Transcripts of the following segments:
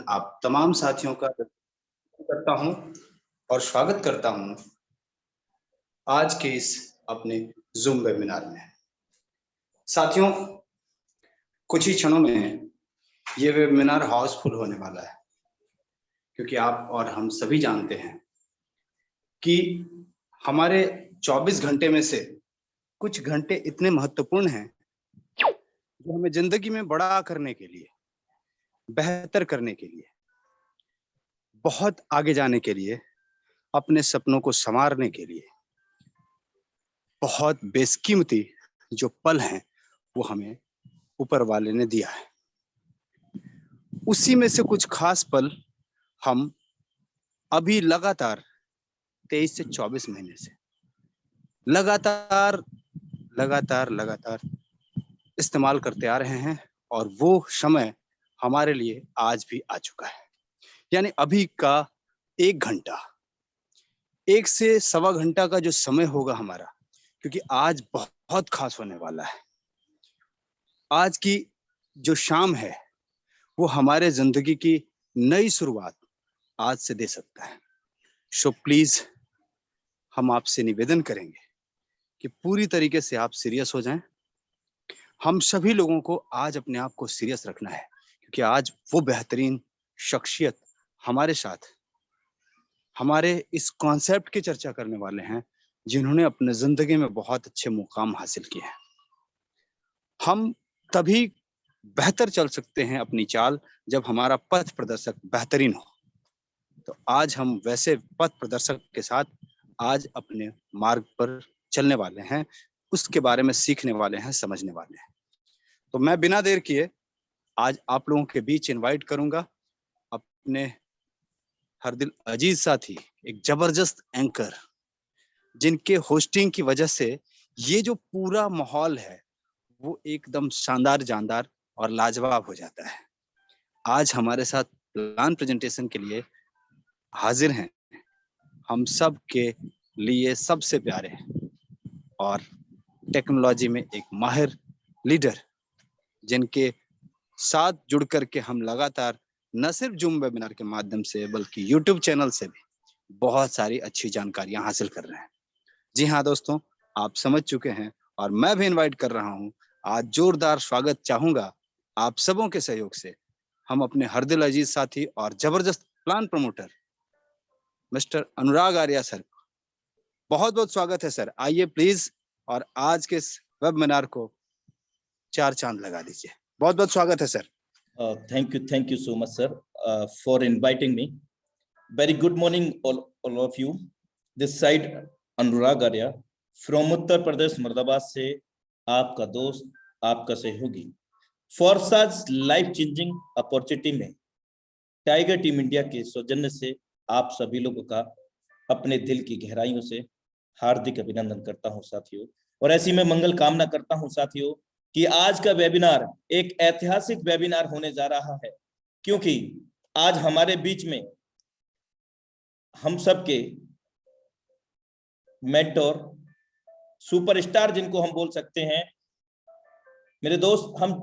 आप तमाम साथियों का करता हूं और स्वागत करता हूं आज के इस अपने ज़ूम वेबिनार में। साथियों, कुछ ही क्षणों में ये वेबिनार हाउसफुल होने वाला है, क्योंकि आप और हम सभी जानते हैं कि हमारे 24 घंटे में से कुछ घंटे इतने महत्वपूर्ण हैं जो हमें ज़िंदगी में बड़ा करने के लिए, बेहतर करने के लिए, बहुत आगे जाने के लिए, अपने सपनों को सँवारने के लिए बहुत बेशकीमती जो पल हैं, वो हमें ऊपर वाले ने दिया है। उसी में से कुछ खास पल हम अभी लगातार 23 से 24 महीने से लगातार इस्तेमाल करते आ रहे हैं और वो समय हमारे लिए आज भी आ चुका है। यानी अभी का 1 घंटा, 1 से सवा घंटा का जो समय होगा हमारा, क्योंकि आज बहुत खास होने वाला है। आज की जो शाम है, वो हमारे ज़िंदगी की नई शुरुआत आज से दे सकता है। सो प्लीज़ हम आपसे निवेदन करेंगे कि पूरी तरीके से आप सीरियस हो जाएं। हम सभी लोगों को आज अपने आप को सीरियस रखना है, क्योंकि आज वो बेहतरीन शख्सियत हमारे साथ हमारे इस कॉन्सेप्ट की चर्चा करने वाले हैं, जिन्होंने अपने ज़िंदगी में बहुत अच्छे मुकाम हासिल किए हैं। हम तभी बेहतर चल सकते हैं अपनी चाल, जब हमारा पथ प्रदर्शक बेहतरीन हो। तो आज हम वैसे पथ प्रदर्शक के साथ आज अपने मार्ग पर चलने वाले हैं, उसके बारे में सीखने वाले हैं, समझने वाले हैं। तो मैं बिना देर किए आज आप लोगों के बीच इनवाइट करूंगा अपने हर दिल अजीज साथी, एक जबरदस्त एंकर, जिनके होस्टिंग की वजह से ये जो पूरा माहौल है वो एकदम शानदार, जानदार और लाजवाब हो जाता है। आज हमारे साथ प्लान प्रेजेंटेशन के लिए हाजिर हैं हम सब के लिए सबसे प्यारे और टेक्नोलॉजी में एक माहिर लीडर, जिनके साथ जुड़ करके हम लगातार न सिर्फ जूम वेबिनार के माध्यम से बल्कि यूट्यूब चैनल से भी बहुत सारी अच्छी जानकारियां हासिल कर रहे हैं। जी हाँ दोस्तों, आप समझ चुके हैं और मैं भी इनवाइट कर रहा हूं। आज जोरदार स्वागत चाहूंगा आप सबों के सहयोग से हम अपने हर दिल अजीज साथी और जबरदस्त प्लान प्रमोटर मिस्टर अनुराग आर्या सर। बहुत बहुत स्वागत है सर, आइए प्लीज और आज के इस वेबिनार को 4 चांद लगा दीजिए। बहुत बहुत स्वागत है sir. Thank you so much, sir, for inviting me. Very good morning, all of you. This side Anurag Arya from Uttar Pradesh, मुर्दाबाद से आपका दोस्त, आपका सहयोगी। For such life changing opportunity में टाइगर टीम इंडिया के सौजन्य से आप सभी लोगों का अपने दिल की गहराइयों से हार्दिक अभिनंदन करता हूं साथियों, और ऐसी मैं मंगल कामना करता हूं साथियों कि आज का वेबिनार एक ऐतिहासिक वेबिनार होने जा रहा है, क्योंकि आज हमारे बीच में हम सबके मेंटोर, सुपरस्टार जिनको हम बोल सकते हैं, मेरे दोस्त, हम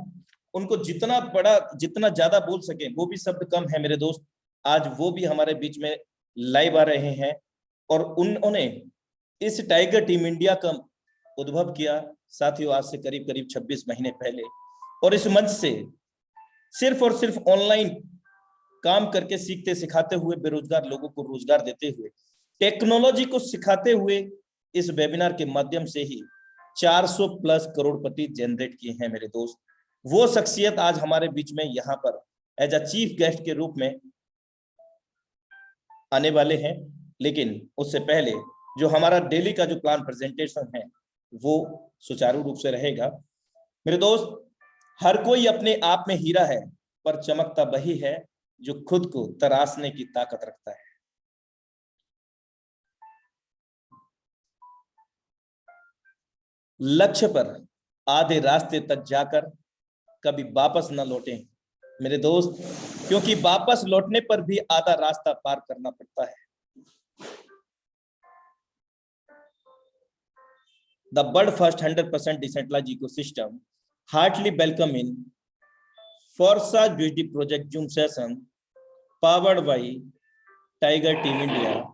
उनको जितना बड़ा, जितना ज्यादा बोल सके वो भी शब्द कम है मेरे दोस्त। आज वो भी हमारे बीच में लाइव आ रहे हैं और उन्होंने इस टाइगर टीम इंडिया का उद्भव किया साथियों आज से करीब 26 महीने पहले, और इस मंच से सिर्फ और सिर्फ ऑनलाइन काम करके सीखते सिखाते हुए, बेरोजगार लोगों को रोजगार देते हुए, टेक्नोलॉजी को सिखाते हुए इस वेबिनार के माध्यम से ही 400 प्लस करोड़पति जनरेट किए हैं मेरे दोस्त। वो शख्सियत आज हमारे बीच में यहाँ पर एज अ चीफ गेस्ट के रूप में आने वाले हैं, लेकिन उससे पहले जो हमारा डेली का जो प्लान प्रेजेंटेशन है वो सुचारू रूप से रहेगा। मेरे दोस्त, हर कोई अपने आप में हीरा है, पर चमकता वही है जो खुद को तराशने की ताकत रखता है। लक्ष्य पर आधे रास्ते तक जाकर कभी वापस न लौटें मेरे दोस्त, क्योंकि वापस लौटने पर भी आधा रास्ता पार करना पड़ता है। The world first 100% decentralized ecosystem heartily welcome in Forza BD project Zoom session powered by Tiger Team India.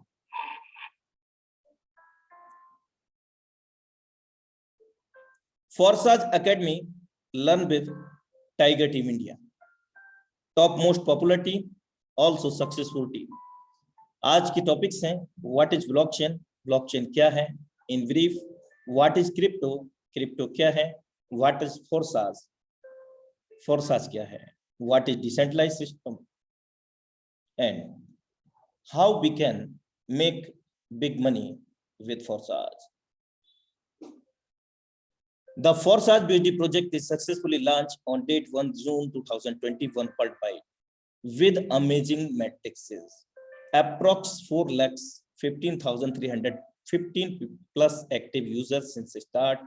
Forsage Academy, learn with Tiger Team India. Top most popular team, also successful team. आज की topics हैं what is blockchain, blockchain क्या है, in brief what is crypto, crypto क्या है, what is Forsage, Forsage क्या है, what is decentralized system, and how we can make big money with Forsage. The Forsage BSD project is successfully launched on date 1 June 2021 worldwide with amazing metrics. Approx 4,15,315 plus active users since start.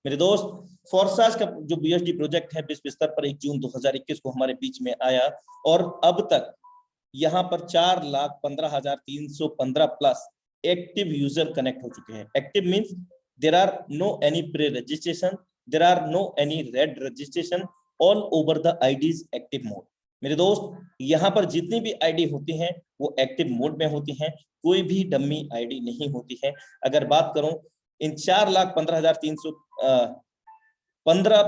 मेरे दोस्त, Forsage का जो BSD project है विश्व स्तर पर 1 जून 2021 को हमारे बीच में आया और अब तक यहाँ पर 4,15,315 प्लस एक्टिव यूजर कनेक्ट हो चुके हैं. Active means there are no any pre-registration, there are no any red registration, all over the IDs active mode. मेरे दोस्त, यहाँ पर जितनी भी आईडी होती हैं वो एक्टिव मोड में होती हैं, कोई भी डमी आईडी नहीं होती है. अगर बात करूं इन 4,15,315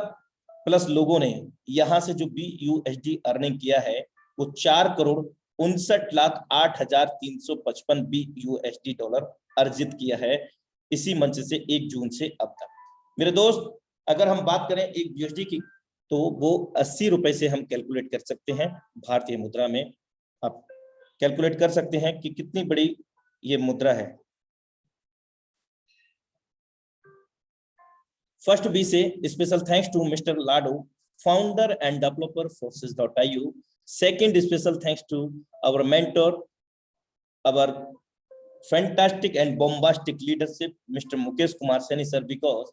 प्लस लोगों ने यहाँ से जो BUSD अर्निंग किया है वो 4,59,08,355 BUSD डॉलर अर्जित किया है इसी मंच से 1 जून से अब तक. मेरे दोस्त, अगर हम बात करें एक BUSD की तो वो 80 रुपए से हम कैलकुलेट कर सकते हैं. भारतीय मुद्रा में आप कैलकुलेट कर सकते हैं कि कितनी बड़ी ये मुद्रा है. फर्स्ट बी से special thanks to mister Lado, founder and developer Forces.io. Second special thanks to our mentor, our fantastic and bombastic leadership, Mr. Mukesh Kumar Saini sir, because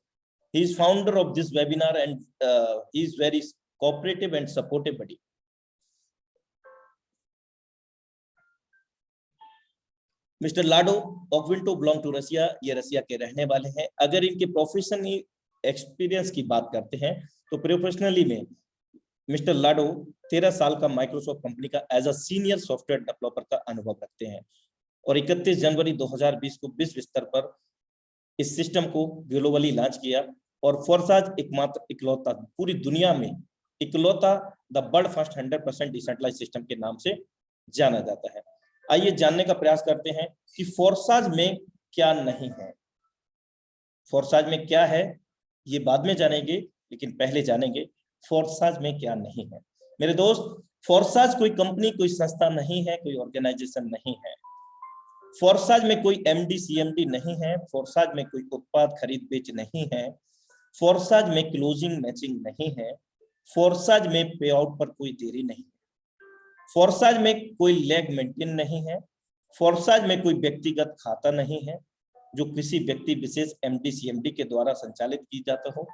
he is founder of this webinar and he is very cooperative and supportive buddy. Mr. Lado Ogvinto belong to Russia, ये रसिया के रहने वाले हैं. अगर इनके professionally experience की बात करते हैं तो प्रोफेशनली में मिस्टर लाडो 13 साल का माइक्रोसॉफ्ट कंपनी का as a senior software developer का अनुभव रखते हैं और 31 जनवरी 2020 को विश्व स्तर पर इस सिस्टम को ग्लोबली लॉन्च किया. और फोर्साज एकमात्र इकलौता पूरी दुनिया में इकलौता the world first 100% decentralised system के नाम से जाना जाता है. आइए जानने का प्रयास करते हैं कि फोर्साज में क्या नहीं है. फोर्साज में क्या है ये बाद में जानेंगे, लेकिन पहले जानेंगे फोर्साज में क्या नहीं है. मेरे दोस्त, फोर्साज कोई कंपनी, कोई संस्था नहीं है, कोई ऑर्गेनाइजेशन नहीं है. फोर्साज में कोई MD CMD नहीं है. फोर्साज में कोई उत्पाद खरीद बेच नहीं है. फोर्साज में क्लोजिंग मैचिंग नहीं है. फोर्साज में पे आउट पर कोई देरी नहीं है. फोर्साज में कोई लेग मेंटेन नहीं है. फोर्साज में कोई व्यक्तिगत खाता नहीं है जो किसी व्यक्ति विशेष MD CMD के द्वारा संचालित की जाता हो.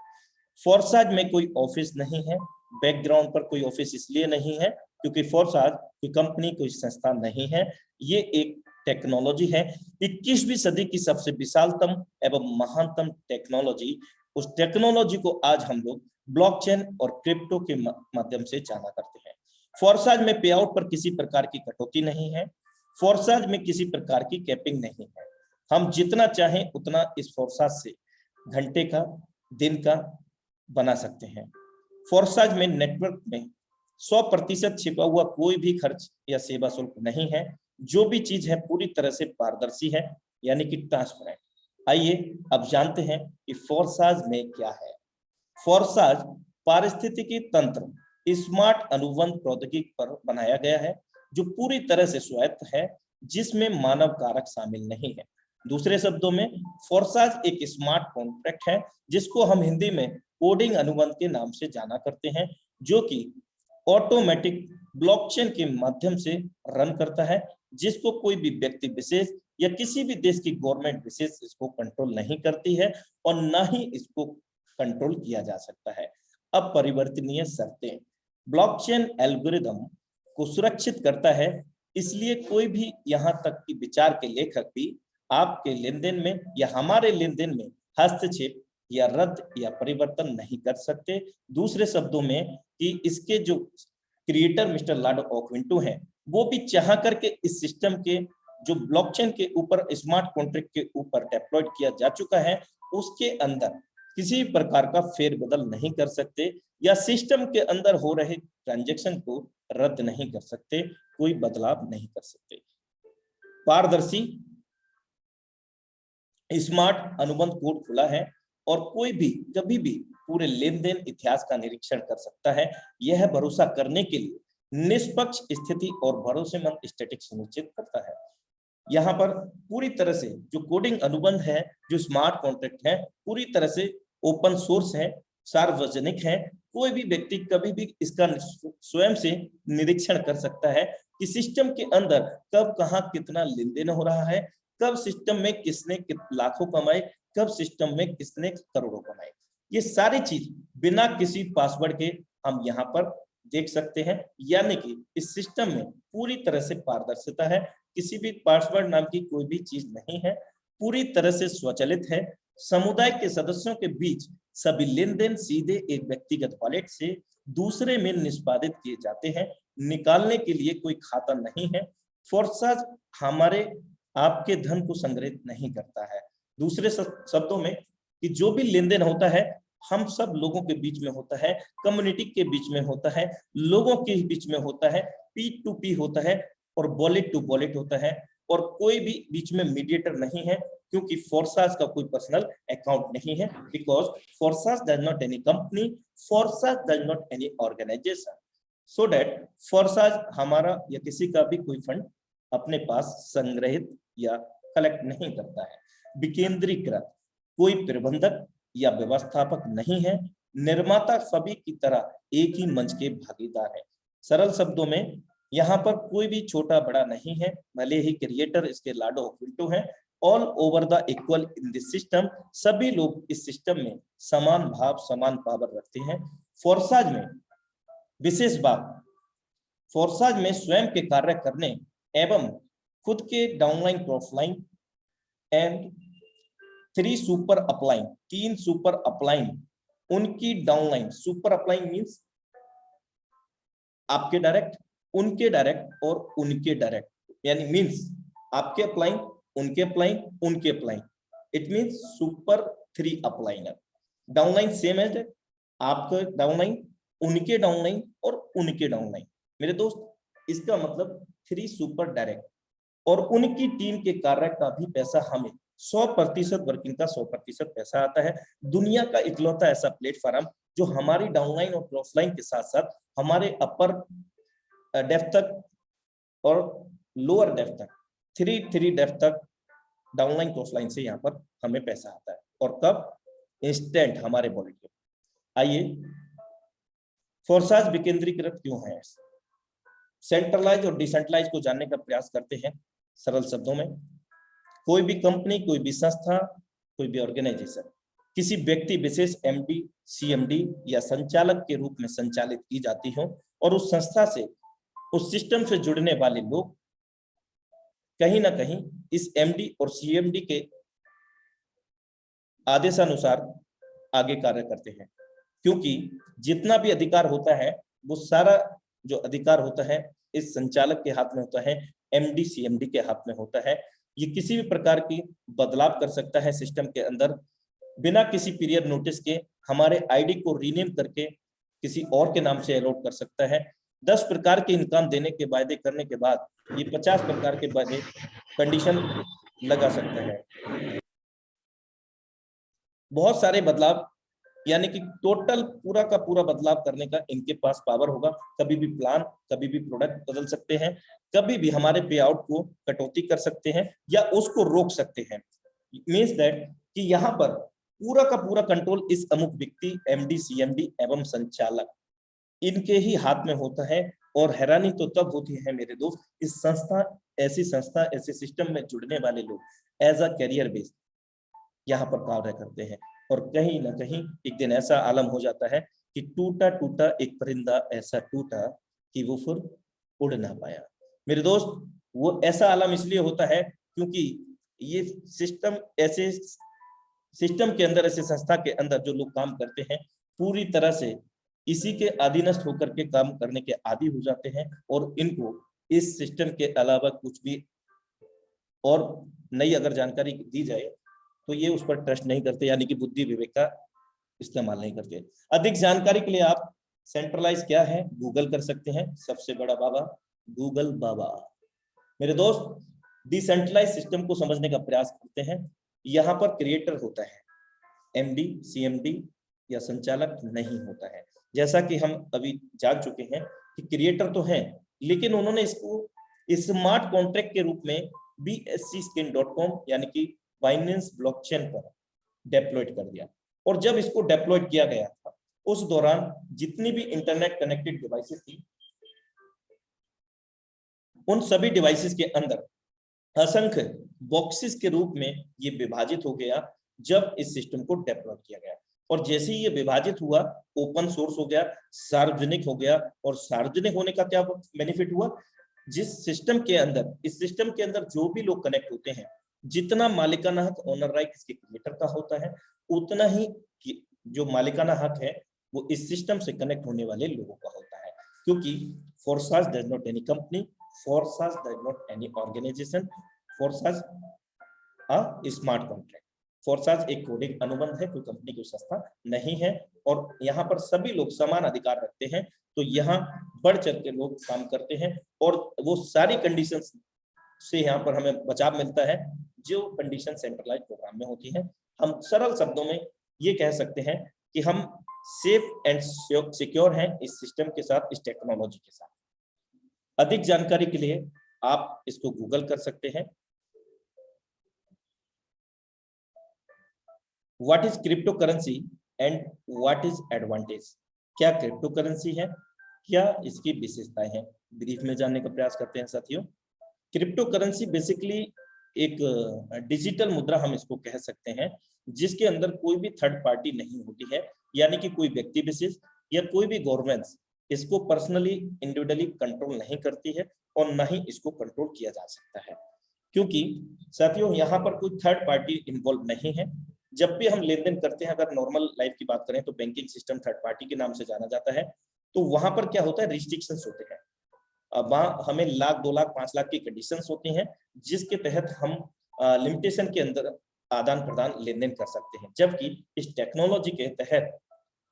फोर्साज में कोई ऑफिस नहीं है. बैकग्राउंड पर कोई ऑफिस इसलिए नहीं है क्योंकि फोर्साज कोई कंपनी, कोई संस्था नहीं है. ये एक टेक्नोलॉजी है. 21वीं सदी की सबसे विशालतम एवं महानतम टेक्नोलॉजी. उस टेक्नोलॉजी को आज हम लोग ब्लॉकचेन और क्रिप्टो के माध्यम से जाना करते हैं. फोर्साज में पे आउट पर किसी प्रकार की कटौती नहीं है. फोर्साज में किसी प्रकार की कैपिंग नहीं है. हम जितना चाहें उतना इस फोर्साज से घंटे का, दिन का बना सकते हैं. फोर्साज में नेटवर्क में 100% छिपा हुआ कोई भी खर्च या सेवा शुल्क नहीं है. जो भी चीज है पूरी तरह से पारदर्शी है, यानी कि ट्रांसपेरेंट. आइए अब जानते हैं कि फोर्साज में क्या है. फोर्साज पारिस्थितिकी तंत्र स्मार्ट अनुबंध प्रौद्योगिकी पर बनाया गया है जो पूरी तरह से स्वायत्त है, जिसमें मानव कारक शामिल नहीं है. दूसरे शब्दों में फोर्साज एक स्मार्ट कॉन्ट्रैक्ट है जिसको हम हिंदी में कोडिंग अनुबंध के नाम से जाना करते हैं, जो कि ऑटोमेटिक ब्लॉकचेन के माध्यम से रन करता है, जिसको कोई भी व्यक्ति विशेष या किसी भी देश की गवर्नमेंट विशेष इसको कंट्रोल नहीं करती है और ना ही इसको कंट्रोल किया जा सकता है. अब परिवर्तनीय शर्तें ब्लॉकचेन एल्गोरिदम को सुरक्षित करता है, इसलिए कोई भी यहाँ तक कि विचार के लेखक भी आपके लेनदेन में या हमारे लेनदेन में हस्तक्षेप या रद्द या परिवर्तन नहीं कर सकते. दूसरे शब्दों में कि इसके जो क्रिएटर मिस्टर लाडो ऑकविंटो हैं वो भी चाह करके इस सिस्टम के जो ब्लॉकचेन के ऊपर स्मार्ट कॉन्ट्रैक्ट के ऊपर डेप्लॉयड किया जा चुका है, उसके अंदर किसी प्रकार का फेरबदल नहीं कर सकते या सिस्टम के अंदर हो रहे ट्रांजैक्शन को रद्द नहीं कर सकते, कोई बदलाव नहीं कर सकते। पारदर्शी स्मार्ट अनुबंध कोड खुला है और कोई भी कभी भी पूरे लेन देन इतिहास का निरीक्षण कर सकता है। यह भरोसा करने के लिए निष्पक्ष स्थिति और भरोसेमंद स्टैटिक सुनिश्चित करता है। यहाँ पर पूरी तरह से जो कोडिंग अनुबंध है, जो स्मार्ट कॉन्ट्रैक्ट है, पूरी तरह से ओपन सोर्स है, सार्वजनिक है। कोई भी व्यक्ति कभी भी इसका स्वयं से निरीक्षण कर सकता है कि सिस्टम के अंदर कब कहाँ कितना लेन देन हो रहा है, कब सिस्टम में किसने लाखों कमाए, कब सिस्टम में किसने करोड़ों कमाए। ये सारी चीज बिना किसी पासवर्ड के हम यहाँ पर देख सकते हैं। यानी कि इस सिस्टम में पूरी तरह से पारदर्शिता है, किसी भी पासवर्ड नाम की कोई भी चीज नहीं है, पूरी तरह से स्वचालित है। समुदाय के सदस्यों के बीच सभी लेन देन सीधे एक व्यक्तिगत वॉलेट से दूसरे में निष्पादित किए जाते हैं, निकालने के लिए कोई खाता नहीं है। फोर्साज हमारे आपके धन को संग्रहित नहीं करता है। दूसरे शब्दों में कि जो भी लेन देन होता है हम सब लोगों के बीच में होता है, कम्युनिटी के बीच में होता है, लोगों के बीच में होता है, P2P होता है और वॉलेट टू वॉलेट होता है, और कोई भी बीच में मीडिएटर नहीं है, क्योंकि फोर्साज का कोई पर्सनल अकाउंट नहीं है। Because Forsage does not any company, Forsage does not any organization, so that Forsage हमारा या किसी का भी कोई फंड अपने पास संग्रहित या कलेक्ट नहीं करता है। विकेंद्रीकृत, कोई प्रबंधक या व्यवस्थापक नहीं है, निर्माता सभी की तरह एक ही मंच के भागीदार है। सरल शब्दों में यहाँ पर कोई भी छोटा बड़ा नहीं है, भले ही क्रिएटर इसके लाडो ऑफ है। All over the equal in this system, सभी लोग इस सिस्टम में समान भाव समान पावर रखते हैं। फोर्साज में विशेष बात, फोर्साज में स्वयं के कार्य करने एवं खुद के downline crossline and 3 super upline, 3 super upline, उनकी डाउनलाइन, सुपर अपलाइन मींस आपके डायरेक्ट, उनके डायरेक्ट और उनके डायरेक्ट, यानी मींस आपके अपलाइन, उनके अपलाइन, उनके upline, it means super 3 upliner. Downline same है, आपका डाउनलाइन, उनके डाउनलाइन और उनके डाउनलाइन। मेरे दोस्त, इसका मतलब 3 सुपर डायरेक्ट, और उनकी टीम के कार्य का भी पैसा हमें 100% वर्किंग का 100% पैसा आता है। दुनिया का इकलौता ऐसा प्लेटफॉर्म जो हमारी डाउनलाइन और क्रॉसलाइन के साथ साथ हमारे अपर डेप्थ तक और लोअर डेप्थ तक, 3 डेप्थ तक डाउनलाइन क्रॉसलाइन से यहाँ पर हमें पैसा आता है। और कब? इंस्टेंट हमारे वॉलेट में। आइए, फोर्साज विकेंद्रीकृत क्यों है, सेंट्रलाइज और डिसेंट्रलाइज को जानने का प्रयास करते हैं। सरल शब्दों में, कोई भी कंपनी, कोई भी संस्था, कोई भी ऑर्गेनाइजेशन किसी व्यक्ति विशेष MD, CMD या संचालक के रूप में संचालित की जाती हो, और उस संस्था से, उस सिस्टम से जुड़ने वाले लोग कहीं ना कहीं इस MD और CMD के आदेशानुसार आगे कार्य करते हैं। क्योंकि जितना भी अधिकार होता है वो सारा जो अधिकार होता है इस संचालक के हाथ में होता है, MD CMD के हाथ में होता है। ये किसी भी प्रकार की बदलाव कर सकता है सिस्टम के अंदर, बिना किसी पीरियड नोटिस के हमारे ID को रीनेम करके किसी और के नाम से अलॉट कर सकता है। 10 प्रकार के इनकम देने के वायदे करने के बाद ये 50 प्रकार के वायदे कंडीशन लगा सकता है। बहुत सारे बदलाव, यानी कि टोटल पूरा का पूरा बदलाव करने का इनके पास पावर होगा। कभी भी प्लान, कभी भी प्रोडक्ट बदल सकते हैं, कभी भी हमारे पे आउट को कटौती कर सकते हैं या उसको रोक सकते हैं। मींस दैट कि यहाँ पर पूरा का पूरा कंट्रोल इस अमुक व्यक्ति, MD CMD एवं संचालक, इनके ही हाथ में होता है। और हैरानी तो तब होती है मेरे दोस्त, इस संस्था ऐसे सिस्टम में जुड़ने वाले लोग एज अ कैरियर बेस्ड यहाँ पर कार्य करते हैं। और कहीं ना कहीं एक दिन ऐसा आलम हो जाता है कि टूटा टूटा एक परिंदा ऐसा टूटा कि वो फिर उड़ ना पाया। मेरे दोस्त, वो ऐसा आलम इसलिए होता है क्योंकि ये सिस्टम के अंदर, ऐसे संस्था के अंदर जो लोग काम करते हैं पूरी तरह से इसी के अधीनस्थ होकर के काम करने के आदी हो जाते हैं, और इनको इस सिस्टम के अलावा कुछ भी और नई अगर जानकारी दी जाए तो ये उस पर ट्रस्ट नहीं करते, यानी कि बुद्धि विवेक का इस्तेमाल नहीं करते। अधिक जानकारी के लिए आप सेंट्रलाइज क्या है गूगल कर सकते हैं, सबसे बड़ा बाबा गूगल बाबा। मेरे दोस्त डिसेंट्रलाइज सिस्टम को समझने का प्रयास करते हैं। यहाँ पर क्रिएटर होता है, एमडी सीएमडी या संचालक नहीं होता है। जैसा कि हम अभी जान चुके हैं कि क्रिएटर तो हैं, लेकिन उन्होंने इसको स्मार्ट कॉन्ट्रैक्ट के रूप में BSCSkin.com यानी कि बाइनेंस ब्लॉकचेन पर डेप्लॉयड कर दिया। और जब इसको डेप्लॉयड किया गया था उस दौरान जितनी भी इंटरनेट कनेक्टेड डिवाइसेस थी उन सभी डिवाइसेस के अंदर असंख्य बॉक्सेस के रूप में ये विभाजित हो गया जब इस सिस्टम को डेप्लॉय किया गया। और जैसे ही ये विभाजित हुआ ओपन सोर्स हो गया, सार्वजनिक हो गया। और सार्वजनिक होने का क्या बेनिफिट हुआ, जिस सिस्टम के अंदर इस सिस्टम के अंदर जो भी लोग कनेक्ट होते हैं, जितना मालिकाना हक ओनर राइट इसके क्रिएटर का होता है, उतना ही जो मालिकाना हक है वो इस सिस्टम से कनेक्ट होने वाले लोगों का होता है। क्योंकि Forsage does not any company, Forsage does not any organization, Forsage a smart contract. Forsage एक कोडिंग अनुबंध है, कोई कंपनी की संस्था नहीं है। और यहाँ पर सभी लोग समान अधिकार रखते हैं। तो यहाँ बढ़ चढ़ के लोग काम करते हैं और वो सारी कंडीशंस से यहाँ पर हमें बचाव मिलता है जो कंडीशन सेंट्रलाइज्ड प्रोग्राम में होती है। हम सरल शब्दों में ये कह सकते हैं कि हम सेफ एंड सिक्योर हैं इस सिस्टम के साथ, इस टेक्नोलॉजी के साथ। अधिक जानकारी के लिए आप इसको गूगल कर सकते हैं। What is crypto currency and what is advantage. क्या क्रिप्टो करेंसी है, क्या इसकी विशेषताएं हैं, ब्रीफ में जानने का प्रयास करते हैं साथियों। क्रिप्टो करेंसी बेसिकली एक डिजिटल मुद्रा हम इसको कह सकते हैं, जिसके अंदर कोई भी थर्ड पार्टी नहीं होती है, यानी कि कोई व्यक्ति विशेष या कोई भी गवर्नमेंट इसको पर्सनली इंडिविजुअली कंट्रोल नहीं करती है और ना ही इसको कंट्रोल किया जा सकता है। क्योंकि साथियों यहाँ पर कोई थर्ड पार्टी इन्वॉल्व नहीं है। जब भी हम लेन देन करते हैं, अगर नॉर्मल लाइफ की बात करें तो बैंकिंग सिस्टम थर्ड पार्टी के नाम से जाना जाता है। तो वहां पर क्या होता है, रिस्ट्रिक्शंस होते हैं। वहां हमें लाख 2 लाख 5 लाख की कंडीशंस होती हैं जिसके तहत हम लिमिटेशन के अंदर आदान प्रदान लेन देन कर सकते हैं। जबकि इस टेक्नोलॉजी के तहत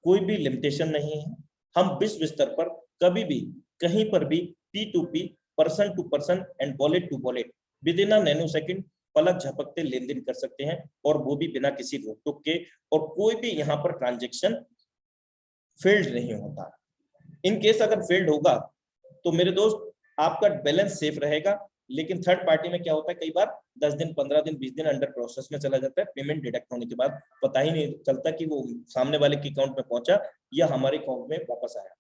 कोई भी लिमिटेशन नहीं है। हम विश्व स्तर पर कभी भी कहीं पर भी P2P person to person and wallet to wallet within a nanosecond पलक झपकते लेन देन कर सकते हैं, और वो भी बिना किसी रोक टोक के। और कोई भी यहाँ पर ट्रांजेक्शन फेल्ड नहीं होता। इन केस अगर फेल्ड होगा तो मेरे दोस्त आपका बैलेंस सेफ रहेगा, लेकिन थर्ड पार्टी में क्या होता है, कई बार 10 दिन 15 दिन 20 दिन अंडर प्रोसेस में चला जाता है। पेमेंट डिडक्ट होने के बाद पता ही नहीं चलता कि वो सामने वाले के अकाउंट में पहुंचा या हमारे अकाउंट में वापस आया।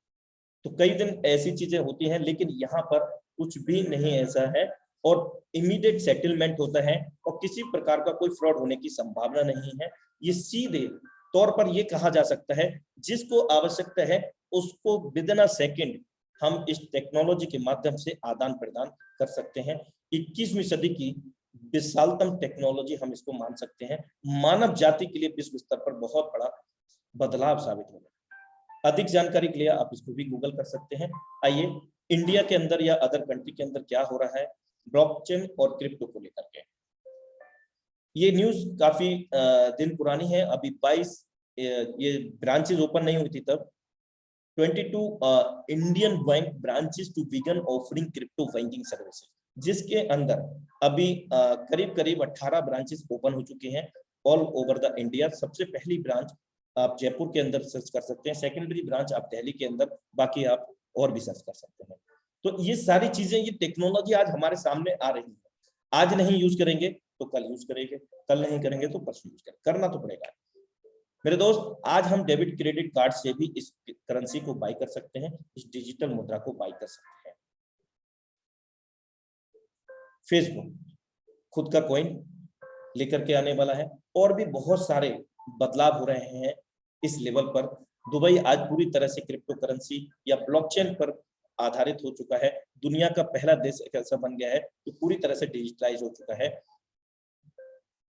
तो कई दिन ऐसी चीजें होती हैं, लेकिन यहाँ पर कुछ भी नहीं ऐसा है और इमीडिएट सेटलमेंट होता है और किसी प्रकार का कोई फ्रॉड होने की संभावना नहीं है। ये सीधे तौर पर ये कहा जा सकता है जिसको आवश्यकता है उसको विद इन अ सेकेंड हम इस टेक्नोलॉजी के माध्यम से आदान प्रदान कर सकते हैं। 21वीं सदी की विशालतम टेक्नोलॉजी हम इसको मान सकते हैं। मानव जाति के लिए विश्व स्तर पर बहुत बड़ा बदलाव साबित होगा। अधिक जानकारी के लिए आप इसको भी गूगल कर सकते हैं। आइए इंडिया के अंदर या अदर कंट्री के अंदर क्या हो रहा है ब्लॉकचेन और क्रिप्टो को लेकर के। ये न्यूज काफी दिन पुरानी है। अभी 22 ये ब्रांचेस ओपन नहीं हुई थी तब 22 Indian bank branches to begin offering crypto banking services, जिसके अंदर अभी करीब करीब 18 ब्रांचेस ओपन हो चुके हैं ऑल ओवर द इंडिया। सबसे पहली ब्रांच आप जयपुर के अंदर सर्च कर सकते हैं, सेकेंडरी ब्रांच आप दिल्ली के अंदर, बाकी आप और भी सर्च कर सकते हैं। तो ये सारी चीजें, ये टेक्नोलॉजी आज हमारे सामने आ रही है। आज नहीं यूज करेंगे तो कल यूज करेंगे, कल नहीं करेंगे तो परसों यूज करेंगे, करना तो पड़ेगा। मेरे दोस्त आज हम डेबिट क्रेडिट कार्ड से भी इस करेंसी को बाय कर सकते हैं, इस डिजिटल मुद्रा को बाय कर सकते हैं। फेसबुक खुद का कॉइन लेकर के आने वाला है और भी बहुत सारे बदलाव हो रहे हैं इस लेवल पर। दुबई आज पूरी तरह से क्रिप्टो करेंसी या ब्लॉकचेन पर आधारित हो चुका है। दुनिया का पहला देश एक ऐसा बन गया है कि पूरी तरह से डिजिटलाइज हो चुका है।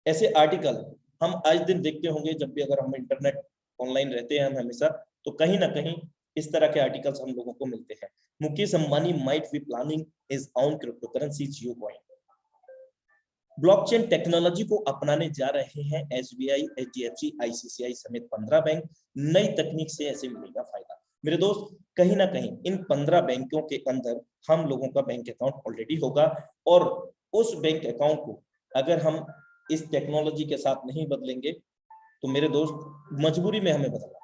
ऐसे आर्टिकल हम आज दिन देखते होंगे, जब भी अगर हम इंटरनेट ऑनलाइन रहते हैं हम हमेशा, तो कहीं ना कहीं इस तरह के आर्टिकल्स हम लोगों को मिलते हैं। Mukesh Ambani might be planning his own crypto currency Jio coin. Blockchain technology को अपनाने जा रहे हैं एसबीआई, एचडीएफसी, आईसीआईसीआई समेत 15 बैंक। नई तकनीक से ऐसे मिलेगा फायदा। मेरे दोस्त, कहीं ना कहीं इन 15 बैंकों के अंदर हम लोगों का बैंक अकाउंट ऑलरेडी होगा, और उस बैंक अकाउंट को अगर हम इस टेक्नोलॉजी के साथ नहीं बदलेंगे तो मेरे दोस्त मजबूरी में हमें बदलना।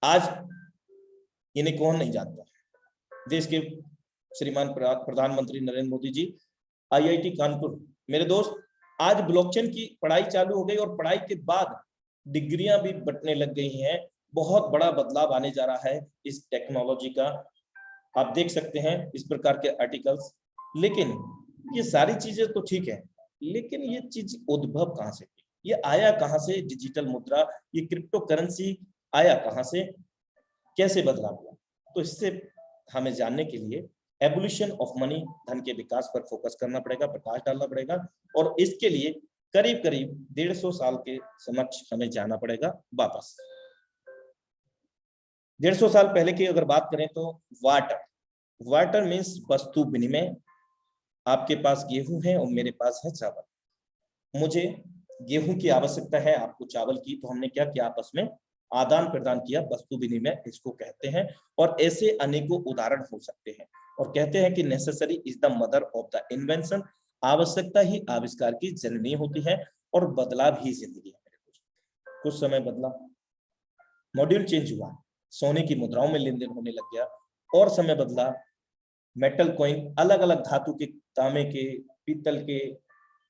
आज इन्हें कौन नहीं जानता, देश के श्रीमान प्रधानमंत्री नरेंद्र मोदी जी, आईआईटी कानपुर। मेरे दोस्त, आज ब्लॉकचेन की पढ़ाई चालू हो गई और पढ़ाई के बाद डिग्रियां भी बंटने लग गई हैं। बहुत बड़ा बदलाव आने जा रहा है इस टेक्नोलॉजी का, आप देख सकते हैं इस प्रकार के आर्टिकल्स। लेकिन ये सारी चीजें तो ठीक है, लेकिन ये चीज उद्भव कहां से, ये आया कहां से? डिजिटल मुद्रा, ये क्रिप्टो करेंसी आया कहां से, कैसे बदलाव हुआ? तो इससे हमें जानने के लिए एवोल्यूशन ऑफ मनी, धन के विकास पर फोकस करना पड़ेगा, प्रकाश डालना पड़ेगा, और इसके लिए करीब करीब 150 साल के समक्ष हमें जाना पड़ेगा वापस। 150 साल पहले की अगर बात करें तो वाटर मीन्स वस्तु विनिमय। आपके पास गेहूं है और मेरे पास है चावल। मुझे गेहूं की आवश्यकता है, आपको चावल की, तो हमने क्या किया, आपस में आदान प्रदान किया, वस्तु विनिमय इसको कहते हैं। और ऐसे अनेकों उदाहरण हो सकते हैं। और कहते हैं कि necessary is the mother of the invention, आवश्यकता ही आविष्कार की जननी होती है, और बदलाव ही जिंदगी है। मेरे दोस्त, कुछ समय बदला, मॉड्यूल चेंज हुआ, सोने की मुद्राओं में लेन देन होने लग गया, और समय बदला, मेटल कॉइन, अलग अलग धातु के, तांबे के, पीतल के,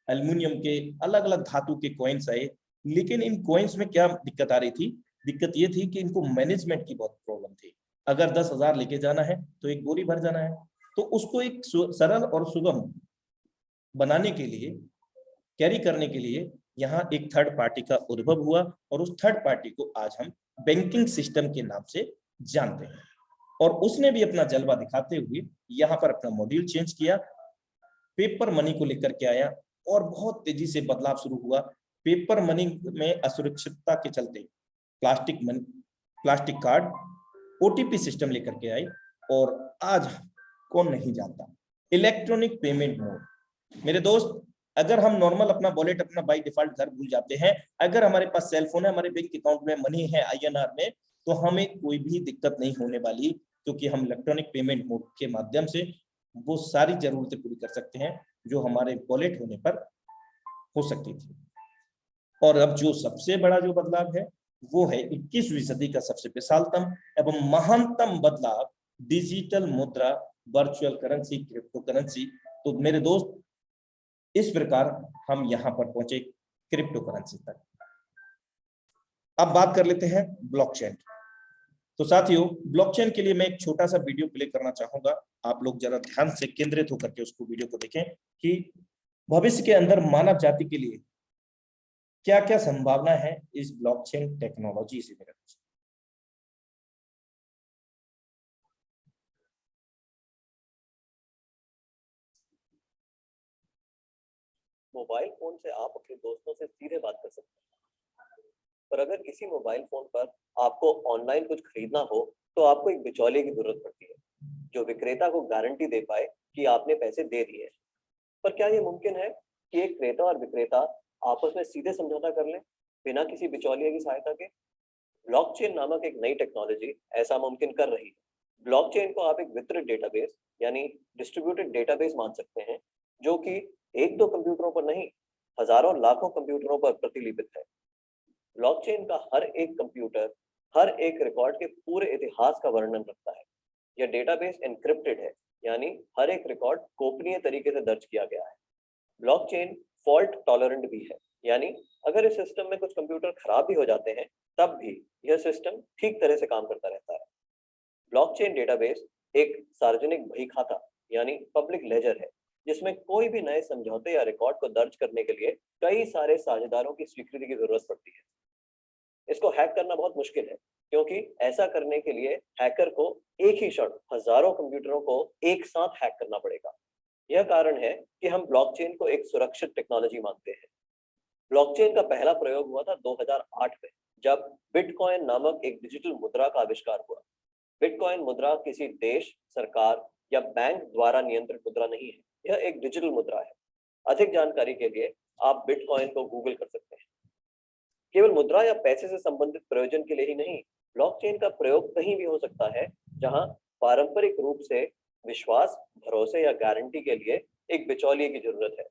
एल्युमिनियम के, अलग अलग धातु के कॉइन्स आए। लेकिन इन कॉइन्स में क्या दिक्कत आ रही थी? दिक्कत ये थी कि इनको मैनेजमेंट की बहुत प्रॉब्लम थी। अगर 10,000 लेके जाना है तो एक बोरी भर जाना है, तो उसको एक सरल और सुगम बनाने के लिए, कैरी करने के लिए यहाँ एक थर्ड पार्टी का उद्भव हुआ, और उस थर्ड पार्टी को आज हम बैंकिंग सिस्टम के नाम से जानते हैं। और उसने भी अपना जलवा दिखाते हुए यहाँ पर अपना मॉड्यूल चेंज किया, पेपर मनी को लेकर के आया, और बहुत तेजी से बदलाव शुरू हुआ। पेपर मनी में असुरक्षितता के चलते plastic money, plastic card, OTP system लेकर के आए, और आज कौन नहीं जानता इलेक्ट्रॉनिक पेमेंट मोड। मेरे दोस्त, अगर हम नॉर्मल अपना वॉलेट अपना बाय डिफॉल्ट घर भूल जाते हैं, अगर हमारे पास सेल फोन है, हमारे बैंक अकाउंट में मनी है आईएनआर में, तो हमें कोई भी दिक्कत नहीं होने वाली, क्योंकि हम इलेक्ट्रॉनिक पेमेंट मोड के माध्यम से वो सारी जरूरतें पूरी कर सकते हैं जो हमारे वॉलेट होने पर हो सकती थी। और अब जो सबसे बड़ा जो बदलाव है वो है 21वीं सदी का सबसे विशालतम एवं महानतम बदलाव, डिजिटल मुद्रा, वर्चुअल करेंसी, क्रिप्टो करेंसी। तो मेरे दोस्त, इस प्रकार हम यहां पर पहुंचे क्रिप्टो करेंसी तक। अब बात कर लेते हैं ब्लॉकचेन। तो साथियों, ब्लॉकचेन के लिए मैं एक छोटा सा वीडियो प्ले करना चाहूंगा। आप लोग जरा ध्यान से केंद्रित होकर के उसको वीडियो को देखें कि भविष्य के अंदर मानव जाति के लिए क्या क्या संभावना है इस ब्लॉकचेन टेक्नोलॉजी से। मेरे दोस्त, मोबाइल फोन से आप अपने दोस्तों से सीधे बात कर सकते हैं, पर अगर इसी मोबाइल फोन पर आपको ऑनलाइन कुछ खरीदना हो तो आपको एक बिचौलिए की जरूरत पड़ती है जो विक्रेता को गारंटी दे पाए कि आपने पैसे दे दिए। पर क्या ये मुमकिन है कि एक क्रेता और विक्रेता आपस में सीधे समझौता कर लें बिना किसी बिचौलिए की सहायता के? ब्लॉकचेन नामक एक नई टेक्नोलॉजी ऐसा मुमकिन कर रही है। ब्लॉकचेन को आप एक वितरित डेटाबेस यानी डिस्ट्रीब्यूटेड डेटाबेस मान सकते हैं, जो कि एक दो कंप्यूटरों पर नहीं, हजारों लाखों कंप्यूटरों पर प्रतिलिपित है। ब्लॉकचेन का हर एक कंप्यूटर हर एक रिकॉर्ड के पूरे इतिहास का वर्णन रखता है। यह डेटाबेस एन्क्रिप्टेड है, यानी हर एक रिकॉर्ड गोपनीय तरीके से दर्ज किया गया है। ब्लॉकचेन फॉल्ट टॉलरेंट भी है, यानी अगर इस सिस्टम में कुछ कंप्यूटर खराब भी हो जाते हैं तब भी यह सिस्टम ठीक तरह से काम करता रहता है। ब्लॉकचेन डेटाबेस एक सार्वजनिक बही खाता यानी पब्लिक लेजर है, जिसमें कोई भी नए समझौते या रिकॉर्ड को दर्ज करने के लिए कई सारे साझेदारों की स्वीकृति की जरूरत पड़ती है। इसको हैक करना बहुत मुश्किल है, क्योंकि ऐसा करने के लिए हैकर को एक ही क्षण हजारों कंप्यूटरों को एक साथ हैक करना पड़ेगा। यह कारण है कि हम ब्लॉकचेन को एक सुरक्षित टेक्नोलॉजी मानते हैं। ब्लॉकचेन का पहला प्रयोग हुआ था 2008 में, जब बिटकॉइन नामक एक डिजिटल मुद्रा का आविष्कार हुआ। बिटकॉइन मुद्रा किसी देश, सरकार या बैंक द्वारा नियंत्रित मुद्रा नहीं है, यह एक डिजिटल मुद्रा है। अधिक जानकारी के लिए आप बिटकॉइन को गूगल कर सकते हैं। केवल मुद्रा या पैसे से संबंधित प्रयोजन के लिए ही नहीं, ब्लॉकचेन का प्रयोग कहीं भी हो सकता है जहां पारंपरिक रूप से विश्वास, भरोसे या गारंटी के लिए एक बिचौलिए की जरूरत है।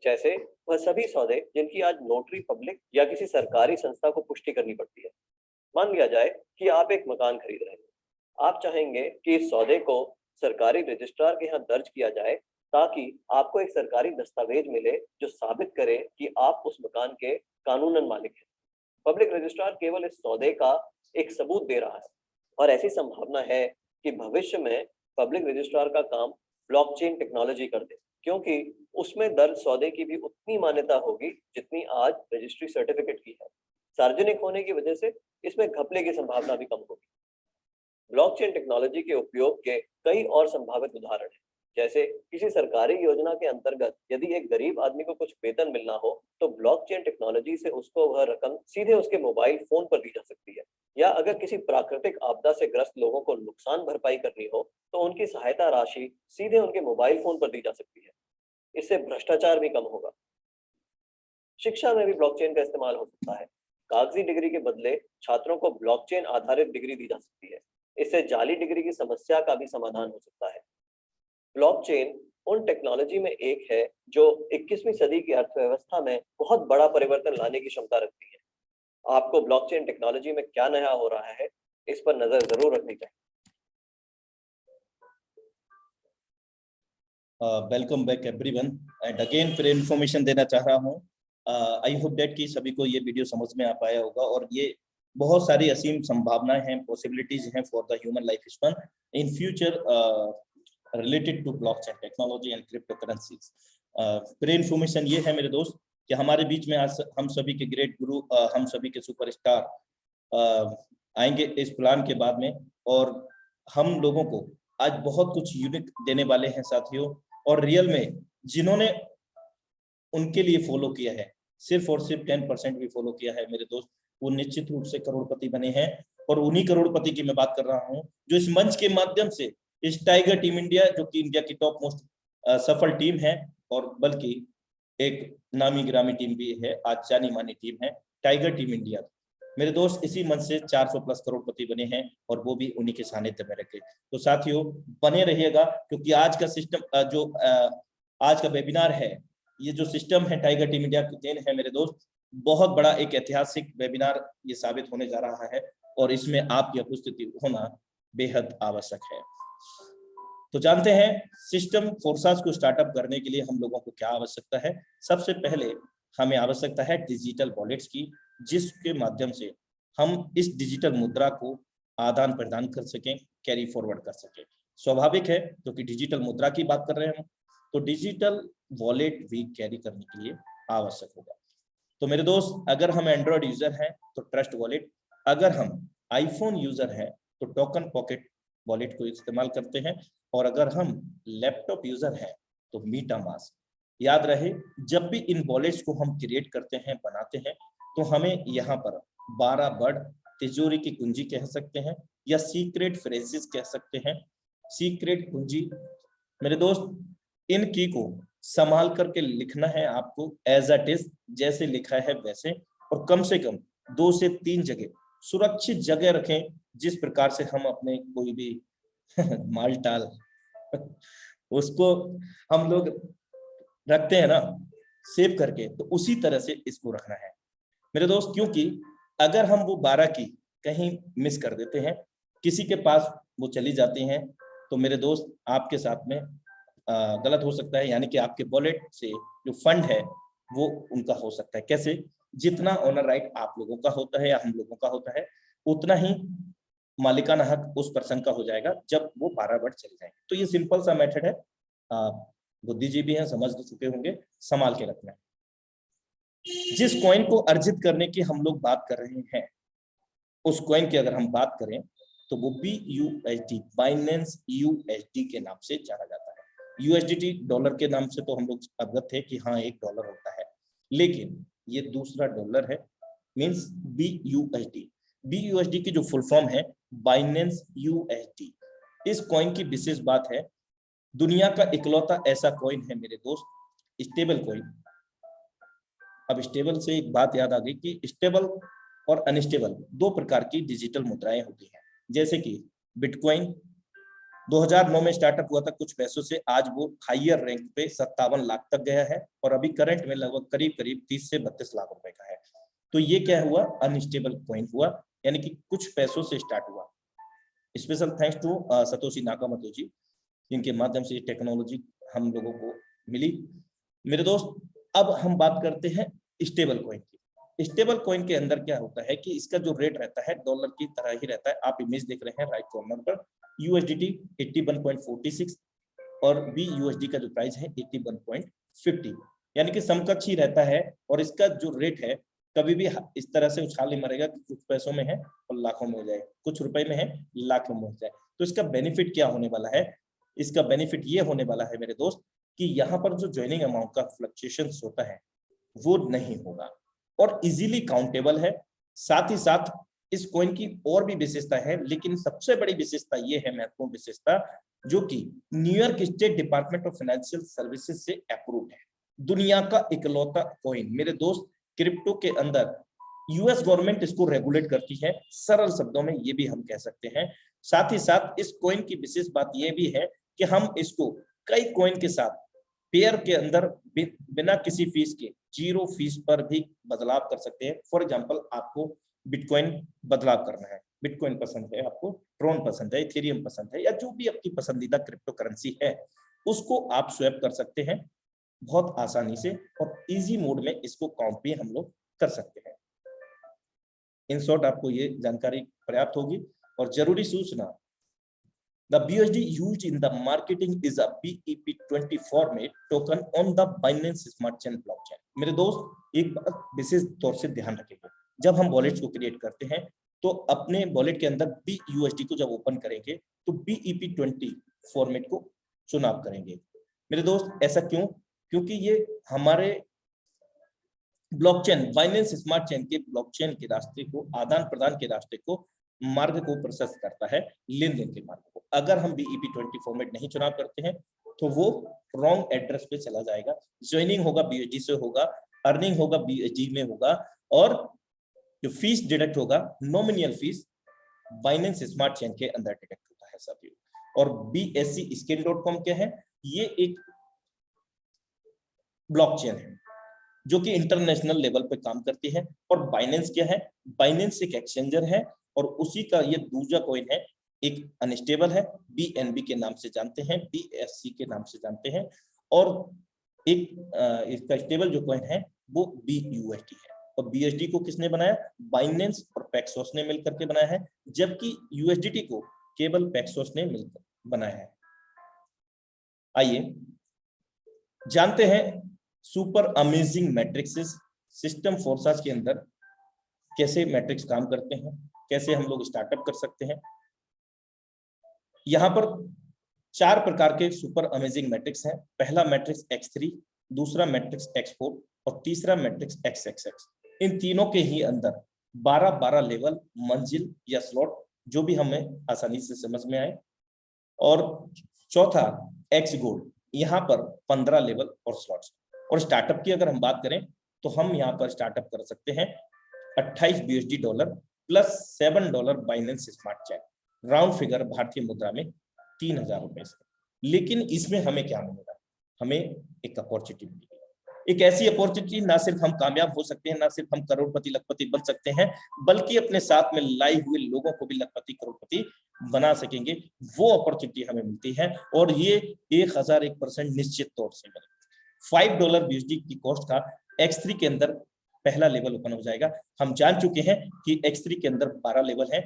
जैसे वह सभी सौदे जिनकी आज नोटरी पब्लिक या किसी सरकारी संस्था को पुष्टि करनी पड़ती है। मान लिया जाए कि आप एक मकान खरीद रहे हैं। आप चाहेंगे कि इस सौदे को सरकारी रजिस्ट्रार के यहाँ दर्ज किया जाए ताकि आपको एक सरकारी दस्तावेज मिले जो साबित करे कि आप उस मकान के कानूनन मालिक हैं। पब्लिक रजिस्ट्रार केवल इस सौदे का एक सबूत दे रहा है और ऐसी संभावना है कि भविष्य में पब्लिक रजिस्ट्रार का काम ब्लॉकचेन टेक्नोलॉजी कर दे, क्योंकि उसमें दर्ज सौदे की भी उतनी मान्यता होगी जितनी आज रजिस्ट्री सर्टिफिकेट की है। सार्वजनिक होने की वजह से इसमें घपले की संभावना भी कम होगी। ब्लॉकचेन टेक्नोलॉजी के उपयोग के कई और संभावित उदाहरण हैं। जैसे किसी सरकारी योजना के अंतर्गत यदि एक गरीब आदमी को कुछ वेतन मिलना हो तो ब्लॉकचेन टेक्नोलॉजी से उसको वह रकम सीधे उसके मोबाइल फोन पर दी जा सकती है। या अगर किसी प्राकृतिक आपदा से ग्रस्त लोगों को नुकसान भरपाई करनी हो तो उनकी सहायता राशि सीधे उनके मोबाइल फोन पर दी जा सकती है। इससे भ्रष्टाचार भी कम होगा। शिक्षा में भी ब्लॉकचेन का इस्तेमाल हो सकता है। कागजी डिग्री के बदले छात्रों को ब्लॉकचेन आधारित डिग्री दी जा सकती है। इससे जाली डिग्री की समस्या का भी समाधान हो सकता है। ब्लॉकचेन उन टेक्नोलॉजी में एक है जो 21वीं सदी की अर्थव्यवस्था में बहुत बड़ा परिवर्तन लाने की क्षमता रखती है। आपको ब्लॉकचेन टेक्नोलॉजी में क्या नया हो रहा है, इस पर नजर जरूर रखनी चाहिए। Welcome back everyone and again फिर इंफॉर्मेशन देना चाह रहा हूँ। आई होप दैट कि सभी को ये वीडियो समझ में आ पाया होगा और ये बहुत सारी असीम संभावनाएं हैं, पॉसिबिलिटीज हैं for the human life span in future related to blockchain technology and crypto currencies. फिर इंफॉर्मेशन ये है मेरे दोस्त कि हमारे बीच में आज हम सभी के ग्रेट गुरु, हम सभी के सुपरस्टार आएंगे इस प्लान के बाद में, और हम लोगों को आज बहुत कुछ यूनिक देने वाले हैं साथियों। और रियल में जिन्होंने उनके लिए फॉलो किया है, सिर्फ और सिर्फ 10% भी फॉलो किया है मेरे दोस्त, वो निश्चित रूप से करोड़पति बने हैं। और उन्हीं करोड़पति की मैं बात कर रहा हूं जो इस मंच के माध्यम से इस टाइगर टीम इंडिया, जो कि इंडिया की टॉप मोस्ट सफल टीम है और बल्कि एक नामी गिरामी टीम भी है, आज जानी मानी टीम है टाइगर टीम इंडिया, मेरे दोस्त इसी मंच से 400 प्लस करोड़पति बने हैं और वो भी उन्हीं के सानिध्य में रखे। तो साथियों बने रहिएगा, क्योंकि आज का सिस्टम जो आज का वेबिनार है, ये जो सिस्टम है टाइगर टीम इंडिया की देन है मेरे दोस्त। बहुत बड़ा एक ऐतिहासिक वेबिनार ये साबित होने जा रहा है और इसमें आपकी उपस्थिति होना बेहद आवश्यक है। तो जानते हैं सिस्टम फोर्सास को स्टार्टअप करने के लिए हम लोगों को क्या आवश्यकता है। सबसे पहले हमें आवश्यकता है डिजिटल वॉलेट्स की, जिसके माध्यम से हम इस डिजिटल मुद्रा को आदान प्रदान कर सकें, कैरी फॉरवर्ड कर सकें। स्वाभाविक है क्योंकि डिजिटल मुद्रा की बात कर रहे हैं हम, तो डिजिटल वॉलेट भी कैरी करने के लिए आवश्यक होगा। तो मेरे दोस्त अगर हम एंड्रॉइड यूजर हैं तो ट्रस्ट वॉलेट, अगर हम आईफोन यूजर हैं तो टोकन पॉकेट वॉलेट को इस्तेमाल करते हैं, और अगर हम लैपटॉप यूजर हैं तो मीटामास्क। याद रहे जब भी इन वॉलेट्स को हम क्रिएट करते हैं, बनाते हैं, तो हमें यहाँ पर 12 वर्ड, तिजोरी की कुंजी कह सकते हैं या सीक्रेट फ्रेजेस कह सकते हैं। सीक्रेट कुंजी मेरे दोस्त, इन की को संभाल करके लिखना है आपको एज इट इज, जैसे लिखा है वैसे, और कम से कम 2 से 3 जगह सुरक्षित जगह रखें, जिस प्रकार से हम अपने कोई भी माल टाल उसको हम लोग रखते हैं ना सेव करके, तो उसी तरह से इसको रखना है मेरे दोस्त। क्योंकि अगर हम वो 12 की कहीं मिस कर देते हैं, किसी के पास वो चली जाती हैं, तो मेरे दोस्त आपके साथ में गलत हो सकता है। यानी कि आपके वॉलेट से जो फंड है वो उनका हो सकता है। कैसे? जितना ओनर राइट आप लोगों का होता है या हम लोगों का होता है, उतना ही मालिकाना हक उस पर्सन का हो जाएगा जब वो 12 वर्ड चले जाएंगे। तो ये सिंपल सा मेथड है, बुद्धिजीवी हैं, समझ चुके होंगे, संभाल के रखना है। जिस कॉइन को अर्जित करने की हम लोग बात कर रहे हैं, उस कॉइन की अगर हम बात करें तो वो BUSD, बाइनेंस USD के नाम से जाना जाता है। USDT डॉलर के नाम से तो हम लोग अवगत थे कि हाँ $1 होता है, लेकिन ये दूसरा डॉलर है, मींस BUSD। BUSD की जो फुल फॉर्म है बाइनेंस USD। इस कॉइन की विशेष बात है, दुनिया का इकलौता ऐसा कॉइन है मेरे दोस्त, स्टेबल कॉइन। अब स्टेबल से एक बात याद आ गई कि स्टेबल और अनस्टेबल दो प्रकार की डिजिटल मुद्राएं होती हैं। जैसे कि बिटकॉइन 2009 में स्टार्टअप हुआ था कुछ पैसों से, आज वो हायर रैंक पे 57 लाख तक गया है और अभी करंट में लगभग करीब 30 से 32 लाख रुपए का है। तो ये क्या हुआ, अनस्टेबल कॉइन हुआ, यानी कि कुछ पैसों से स्टार्ट हुआ। Special thanks to Satoshi Nakamoto ji, जिनके माध्यम से ये टेक्नोलॉजी हम लोगों को मिली। मेरे दोस्त, अब हम बात करते हैं स्टेबल कॉइन की। स्टेबल कॉइन के अंदर क्या होता है कि इसका जो रेट रहता है डॉलर की तरह ही रहता है। आप इमेज देख रहे हैं राइट कॉर्नर पर, USDT 81.46 और BUSD का जो प्राइस है 81.50, यानी कि समकक्ष ही रहता है। और इसका जो रेट है कभी भी इस तरह से उछाल नहीं मारेगा कि कुछ पैसों में है और लाखों में हो जाए, कुछ रुपए में है लाखों में हो जाए। तो इसका बेनिफिट क्या होने वाला है, इसका बेनिफिट ये होने वाला है मेरे दोस्त कि यहाँ पर जो ज्वाइनिंग अमाउंट का फ्लक्चुएशंस होता है वो नहीं होगा और इजीली काउंटेबल है। साथ ही साथ इस कॉइन की और भी विशेषता है, लेकिन सबसे बड़ी विशेषता ये है, महत्वपूर्ण विशेषता, जो कि New York state department of financial services से अप्रूव्ड है। दुनिया का इकलौता कॉइन मेरे दोस्त, क्रिप्टो के अंदर यूएस गवर्नमेंट इसको रेगुलेट करती है, सरल शब्दों में ये भी हम कह सकते हैं। साथ ही साथ इस कॉइन की विशेष बात ये भी है कि हम इसको कई कॉइन के साथ पेयर के अंदर बिना किसी फीस के, 0 फीस पर भी बदलाव कर सकते हैं। फॉर एग्जांपल, आपको बिटकॉइन बदलाव करना है, बिटकॉइन पसंद है आपको, ट्रोन पसंद है, इथेरियम पसंद है, या जो भी आपकी पसंदीदा क्रिप्टो करेंसी है उसको आप स्वैप कर सकते हैं बहुत आसानी से और इजी मोड में इसको काउंट भी हम लोग कर सकते हैं। इन शॉर्ट आपको ये जानकारी पर्याप्त होगी। और जरूरी सूचना, the BUSD used in the marketing is a BEP20 format token on the Binance Smart Chain blockchain। मेरे दोस्त, एक बात विशेष तौर से ध्यान रखेंगे, जब हम वॉलेट को क्रिएट करते हैं तो अपने वॉलेट के अंदर BUSD को जब ओपन करेंगे तो BEP20 फॉर्मेट को चुनाव करेंगे। मेरे दोस्त, ऐसा क्यों? क्योंकि ये हमारे ब्लॉकचेन, बाइनेंस स्मार्ट चेन के ब्लॉकचेन के रास्ते को, आदान प्रदान के रास्ते को, मार्ग को प्रशस्त करता है, लेन देन के मार्ग को। अगर हम BEP20 फॉर्मेट नहीं चुनाव करते हैं तो वो रॉन्ग एड्रेस पे चला जाएगा। ज्वाइनिंग होगा BUSD से होगा, अर्निंग होगा BUSD में होगा, और जो फीस डिडक्ट होगा, nominal fees, Binance smart chain के अंदर डिडक्ट होता है सभी। और BSCScale.com क्या है? ये एक ब्लॉकचेन है जो कि इंटरनेशनल लेवल पे काम करती है। और बाइनेंस क्या है? बाइनेंस एक एक्सचेंजर है और उसी का ये दूसरा कॉइन है, एक अनस्टेबल है, BNB के नाम से जानते हैं, BSC के नाम से जानते हैं, और एक इसका स्टेबल जो कॉइन है वो BUSD है। और BUSD को किसने बनाया? बाइनेंस और पैक्सोस ने मिलकर के बनाया है, जबकि USDT को केवल पैक्सोस ने मिलकर बनाया है। आइए जानते हैं super amazing matrixes system Forsage के अंदर कैसे मैट्रिक्स काम करते हैं, कैसे हम लोग स्टार्टअप कर सकते हैं। यहाँ पर 4 प्रकार के सुपर अमेजिंग मैट्रिक्स हैं। पहला मैट्रिक्स X3, दूसरा मैट्रिक्स X4 और तीसरा मैट्रिक्स XXX। इन तीनों के ही अंदर 12-12 लेवल, मंजिल या स्लॉट, जो भी हमें आसानी से समझ में आए। और चौथा X गोल्ड, यहाँ पर 15 लेवल और स्लॉट्स। और स्टार्टअप की अगर हम बात करें तो हम यहाँ पर स्टार्टअप कर सकते हैं 28 BUSD dollar plus $7 Binance smart chain, round figure भारतीय मुद्रा में 3000 रुपए से। लेकिन इसमें हमें क्या मिलेगा? हमें एक अपॉर्चुनिटी मिलेगी, एक ऐसी अपॉर्चुनिटी, ना सिर्फ हम कामयाब हो सकते हैं, ना सिर्फ हम करोड़पति लखपति बन सकते हैं, बल्कि अपने साथ में लाए हुए लोगों को भी लखपति करोड़पति बना सकेंगे। वो अपॉर्चुनिटी हमें मिलती है और ये 1001% निश्चित तौर से मिलेगी। $5 BUSD की कॉस्ट का X3 के अंदर पहला लेवल ओपन हो जाएगा। हम जान चुके हैं कि X3 के अंदर 12 लेवल है,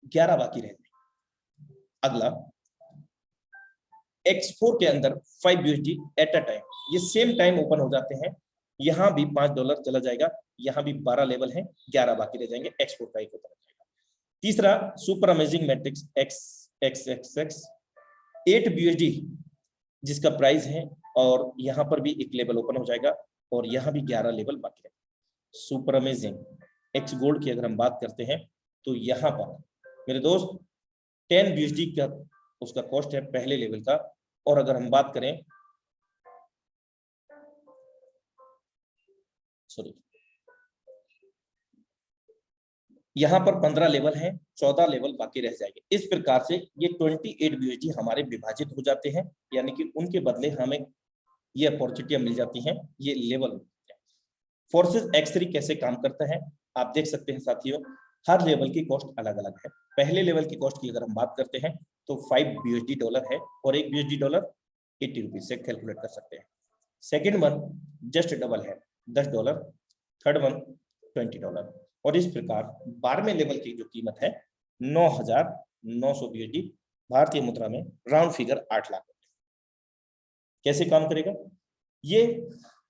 11 बाकी रहते हैं। अगला X4 के अंदर 5 BUSD एट अ टाइम, ये सेम टाइम ओपन हो जाते हैं। यहाँ भी $5 चला जाएगा, यहाँ भी 12 लेवल है, 11 बाकी रह जाएंगे, X4 का एक ओपन हो जाएगा। तीसरा super amazing matrix XXX 8 BUSD जिसका प्राइस है, और यहाँ पर भी एक लेवल ओपन हो जाएगा और यहाँ भी 11 लेवल बाकी है। सुपर अमेजिंग X गोल्ड की अगर हम बात करते हैं तो यहाँ पर मेरे दोस्त 10 BSD का उसका कॉस्ट है पहले लेवल का। और अगर हम बात करें, सॉरी, यहाँ पर 15 लेवल हैं, 14 लेवल बाकी रह जाएंगे। इस प्रकार से ये 28 BSD हमारे विभाजित हो जाते हैं, यानी कि उनके बदले हमें ये अपॉर्चुनिटियां मिल जाती हैं, ये लेवल। फोर्सेस X3 कैसे काम करता है आप देख सकते हैं साथियों, हर लेवल की कॉस्ट अलग अलग है। पहले लेवल की कॉस्ट की अगर हम बात करते हैं तो 5 BSD डॉलर है, और 1 BSD डॉलर 80 रुपीज से कैलकुलेट कर सकते हैं। सेकेंड वन जस्ट डबल है, $10, थर्ड वन $20, और इस प्रकार 12वें लेवल की जो कीमत है 9,900 BSD, भारतीय मुद्रा में राउंड फिगर 8 लाख। कैसे काम करेगा ये?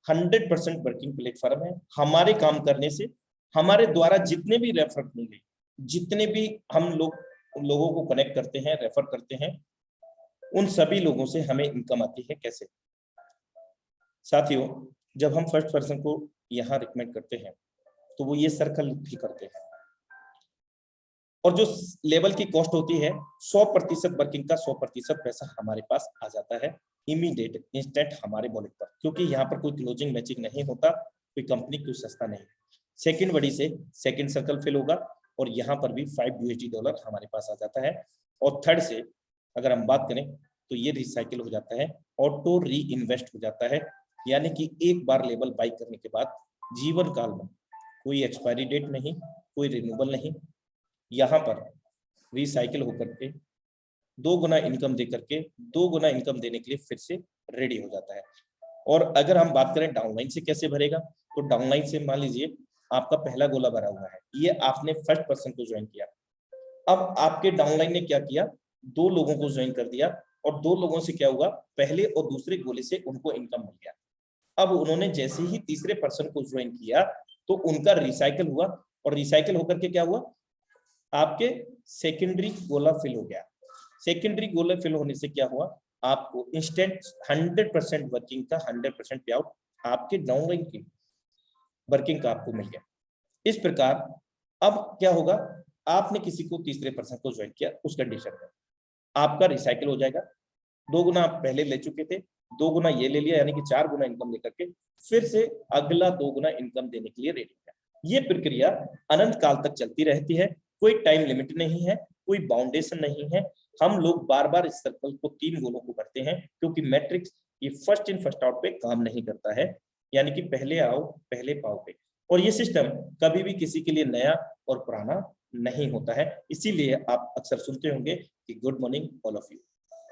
100% वर्किंग प्लेटफॉर्म है। हमारे काम करने से हमारे द्वारा जितने भी रेफर होंगे, जितने भी हम लोगों को कनेक्ट करते हैं, रेफर करते हैं, उन सभी लोगों से हमें इनकम आती है। कैसे साथियों? जब हम फर्स्ट पर्सन को यहाँ रिकमेंड करते हैं तो वो ये सर्कल भी करते हैं, और जो लेवल की कॉस्ट होती है 100% वर्किंग का 100% पैसा हमारे पास आ जाता है इमीडिएट, इंस्टेंट हमारे वॉलेट पर, क्योंकि यहाँ पर कोई क्लोजिंग मैचिंग नहीं होता, कोई कंपनी कोई सस्ता नहीं। सेकंड बड़ी से सेकंड सर्कल फिल होगा, और यहाँ पर भी 5 USD डॉलर हमारे पास आ जाता है। और थर्ड से अगर हम बात करें तो ये रिसाइकिल हो जाता है, ऑटो री इन्वेस्ट हो जाता है, यानी कि एक बार लेवल बाई करने के बाद जीवन काल में कोई एक्सपायरी डेट नहीं, कोई रिन्यूअल नहीं, यहाँ पर रिसाइकिल होकर के 2 गुना इनकम दे करके 2 गुना इनकम देने के लिए फिर से रेडी हो जाता है। और अगर हम बात करें डाउनलाइन से कैसे भरेगा, तो डाउनलाइन से मान लीजिए आपका पहला गोला भरा हुआ है, ये आपने फर्स्ट पर्सन को ज्वाइन किया। अब आपके डाउनलाइन ने क्या किया, 2 लोगों को ज्वाइन कर दिया, और 2 लोगों से क्या हुआ, पहले और दूसरे गोले से उनको इनकम मिल गया। अब उन्होंने जैसे ही तीसरे पर्सन को ज्वाइन किया तो उनका रिसाइकिल हुआ, और रिसाइकिल होकर के क्या हुआ, आपके सेकेंडरी गोला फिल हो गया। सेकेंडरी गोला फिल होने से क्या हुआ, आपको इंस्टेंट 100% वर्किंग का 100% पे आउट आपके डाउनलाइन की वर्किंग का आपको मिल गया। इस प्रकार अब क्या होगा, आपने किसी को तीसरे पर्सन को ज्वाइन किया, उस कंडीशन में आपका रिसाइकिल हो जाएगा। 2 गुना आप पहले ले चुके थे, 2 गुना ये ले लिया, यानी कि 4 गुना इनकम लेकर के फिर से अगला 2 गुना इनकम देने के लिए रेडी है। ये प्रक्रिया अनंत काल तक चलती रहती है, कोई टाइम लिमिट नहीं है, कोई बाउंडेशन नहीं है। हम लोग बार बार इस सर्कल को 3 गोलों को करते हैं, क्योंकि मैट्रिक्स ये फर्स्ट इन फर्स्ट आउट पे काम नहीं करता है, यानी कि पहले आओ पहले पाओ पे। और ये सिस्टम कभी भी किसी के लिए नया और पुराना नहीं होता है। इसीलिए आप अक्सर सुनते होंगे कि good morning all of you,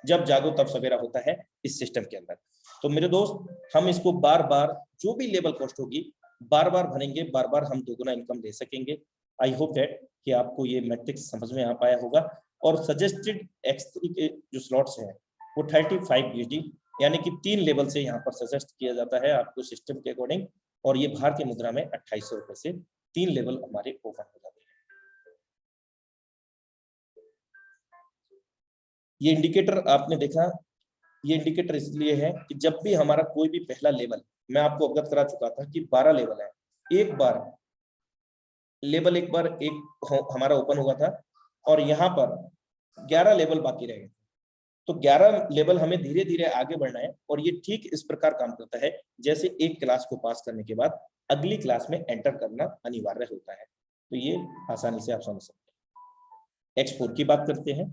जब जागो तब सवेरा होता है इस सिस्टम के अंदर। तो मेरे दोस्त, हम इसको बार बार जो भी लेवल कॉस्ट होगी बार बार भरेंगे, बार बार हम 2 गुना इनकम दे सकेंगे। आई होप दैट कि आपको ये मैट्रिक्स समझ में आ पाया होगा। और सजेस्टेड X3 के जो स्लॉट्स हैं वो 35 USD, यानी कि 3 लेवल से यहाँ पर सजेस्ट किया जाता है आपको सिस्टम के अकॉर्डिंग, और ये भारतीय मुद्रा में 2800 रुपए से 3 लेवल हमारे ओपन हो जाते हैं। ये इंडिकेटर आपने देखा, ये इंडिकेटर इसलिए है कि जब भी हमारा कोई भी पहला लेवल, मैं आपको अवगत करा चुका था कि 12 लेवल है, एक बार लेवल हमारा ओपन हुआ था, और यहाँ पर 11 लेवल बाकी रह गए। तो 11 लेवल हमें धीरे धीरे आगे बढ़ना है, और ये ठीक इस प्रकार काम करता है जैसे एक क्लास को पास करने के बाद अगली क्लास में एंटर करना अनिवार्य होता है। तो ये आसानी से आप समझ सकते हैं। X4 की बात करते हैं।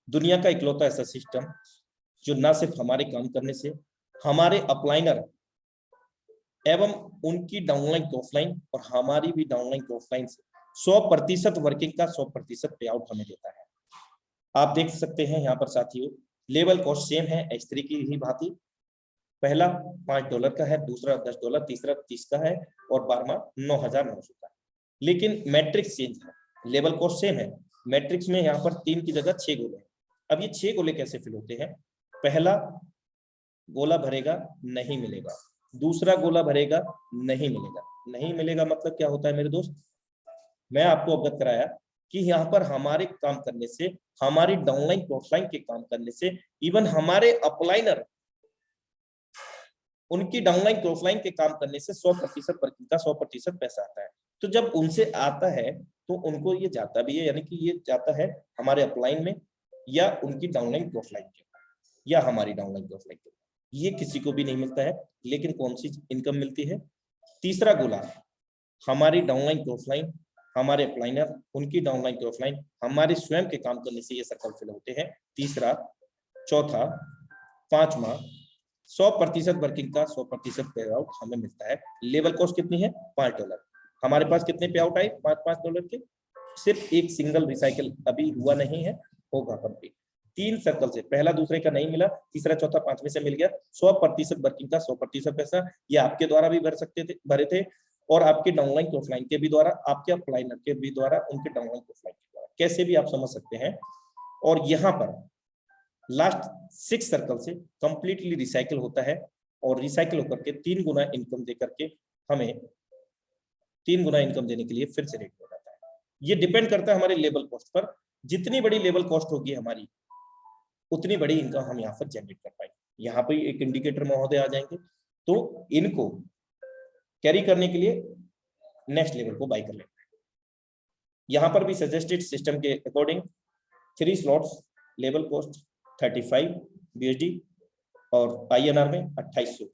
दुनिया का इकलौता ऐसा सिस्टम जो न सिर्फ हमारे काम करने से हमारे अपलाइनर एवं उनकी डाउनलाइन ऑफलाइन और हमारी भी डाउनलाइन ऑफलाइन से 100% वर्किंग का 100% पे आउट हमें देता है। आप देख सकते हैं यहाँ पर साथियों, लेवल कॉस्ट सेम है X3 की ही भांति। पहला $5 का है, दूसरा $10, तीसरा 30 का है, और 12वां 9,900 का है। लेकिन मैट्रिक्स चेंज है, लेवल कॉस्ट सेम है। मैट्रिक्स में यहाँ पर 3 की जगह 6 गोले हैं। अब ये 6 गोले कैसे फिल होते हैं? पहला गोला भरेगा, नहीं मिलेगा, दूसरा गोला भरेगा, नहीं मिलेगा। नहीं मिलेगा मतलब क्या होता है मेरे दोस्त? मैं आपको अवगत कराया कि यहाँ पर हमारे काम करने से, हमारी डाउनलाइन ऑफलाइन के काम करने से, इवन हमारे अपलाइनर उनकी डाउनलाइन ऑफलाइन के काम करने से 100% वर्किंग का 100% पैसा आता है। तो जब उनसे आता है तो उनको ये जाता भी है, यानी कि ये जाता है हमारे अपलाइन में या उनकी डाउनलाइन क्रॉसलाइन के या हमारी डाउनलाइन क्रॉसलाइन के। ये किसी को भी नहीं मिलता है, लेकिन कौन सी इनकम मिलती है? तीसरा गोला, हमारी डाउनलाइन क्रॉसलाइन, हमारे अपलाइनर, उनकी डाउनलाइन क्रॉसलाइन, हमारे स्वयं के काम करने से ये सर्कल फिल होते हैं। तीसरा, चौथा, पांचवा, 100% वर्किंग का 100% पे आउट हमें मिलता है। लेवल कॉस्ट कितनी है? $5। हमारे पास कितने पे आउट आए? $5 के। सिर्फ एक सिंगल रिसाइकल अभी हुआ नहीं है, होगा कंप्लीट। 3 सर्कल से, पहला दूसरे का नहीं मिला, तीसरा चौथा पांचवें से मिल गया। 100% वर्किंग का 100% पैसा ये आपके द्वारा भी भरे थे और आपके डाउनलाइन क्रॉसलाइन के भी द्वारा, आपके अपलाइनर के भी द्वारा, उनके डाउनलाइन क्रॉसलाइन के द्वारा, कैसे भी आप समझ सकते हैं। और यहाँ पर लास्ट 6 सर्कल से कंप्लीटली रिसाइकल होता है और रिसाइकल होकर के 3 गुना इनकम देकर के हमें 3 गुना इनकम देने के लिए फिर से रेट हो जाता है। ये डिपेंड करता है हमारे लेवल कॉस्ट पर। जितनी बड़ी लेवल कॉस्ट होगी हमारी, उतनी बड़ी इनकम हम यहाँ पर जनरेट कर पाएंगे। यहाँ पर एक इंडिकेटर महोदय आ जाएंगे, तो इनको कैरी करने के लिए नेक्स्ट लेवल को बाय कर लेना है। यहाँ पर भी सजेस्टेड सिस्टम के according 3 slots, level cost 35 BSD और INR में 2800।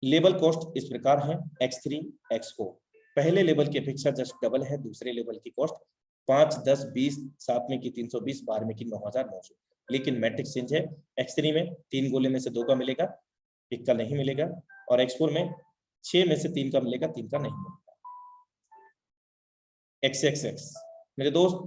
लेवल कॉस्ट इस प्रकार है X3 X4। पहले लेवल की अपेक्षा जस्ट डबल है। दूसरे लेवल की कॉस्ट 5, 10, 20, 7वें की 320, 12वें की 9900। लेकिन मैट्रिक्स चेंज है। X3 में 3 गोले में से 2 का मिलेगा, 1 का नहीं मिलेगा, और X4 में 6 में से 3 का मिलेगा, 3 का नहीं मिलेगा। XXX मेरे दोस्त,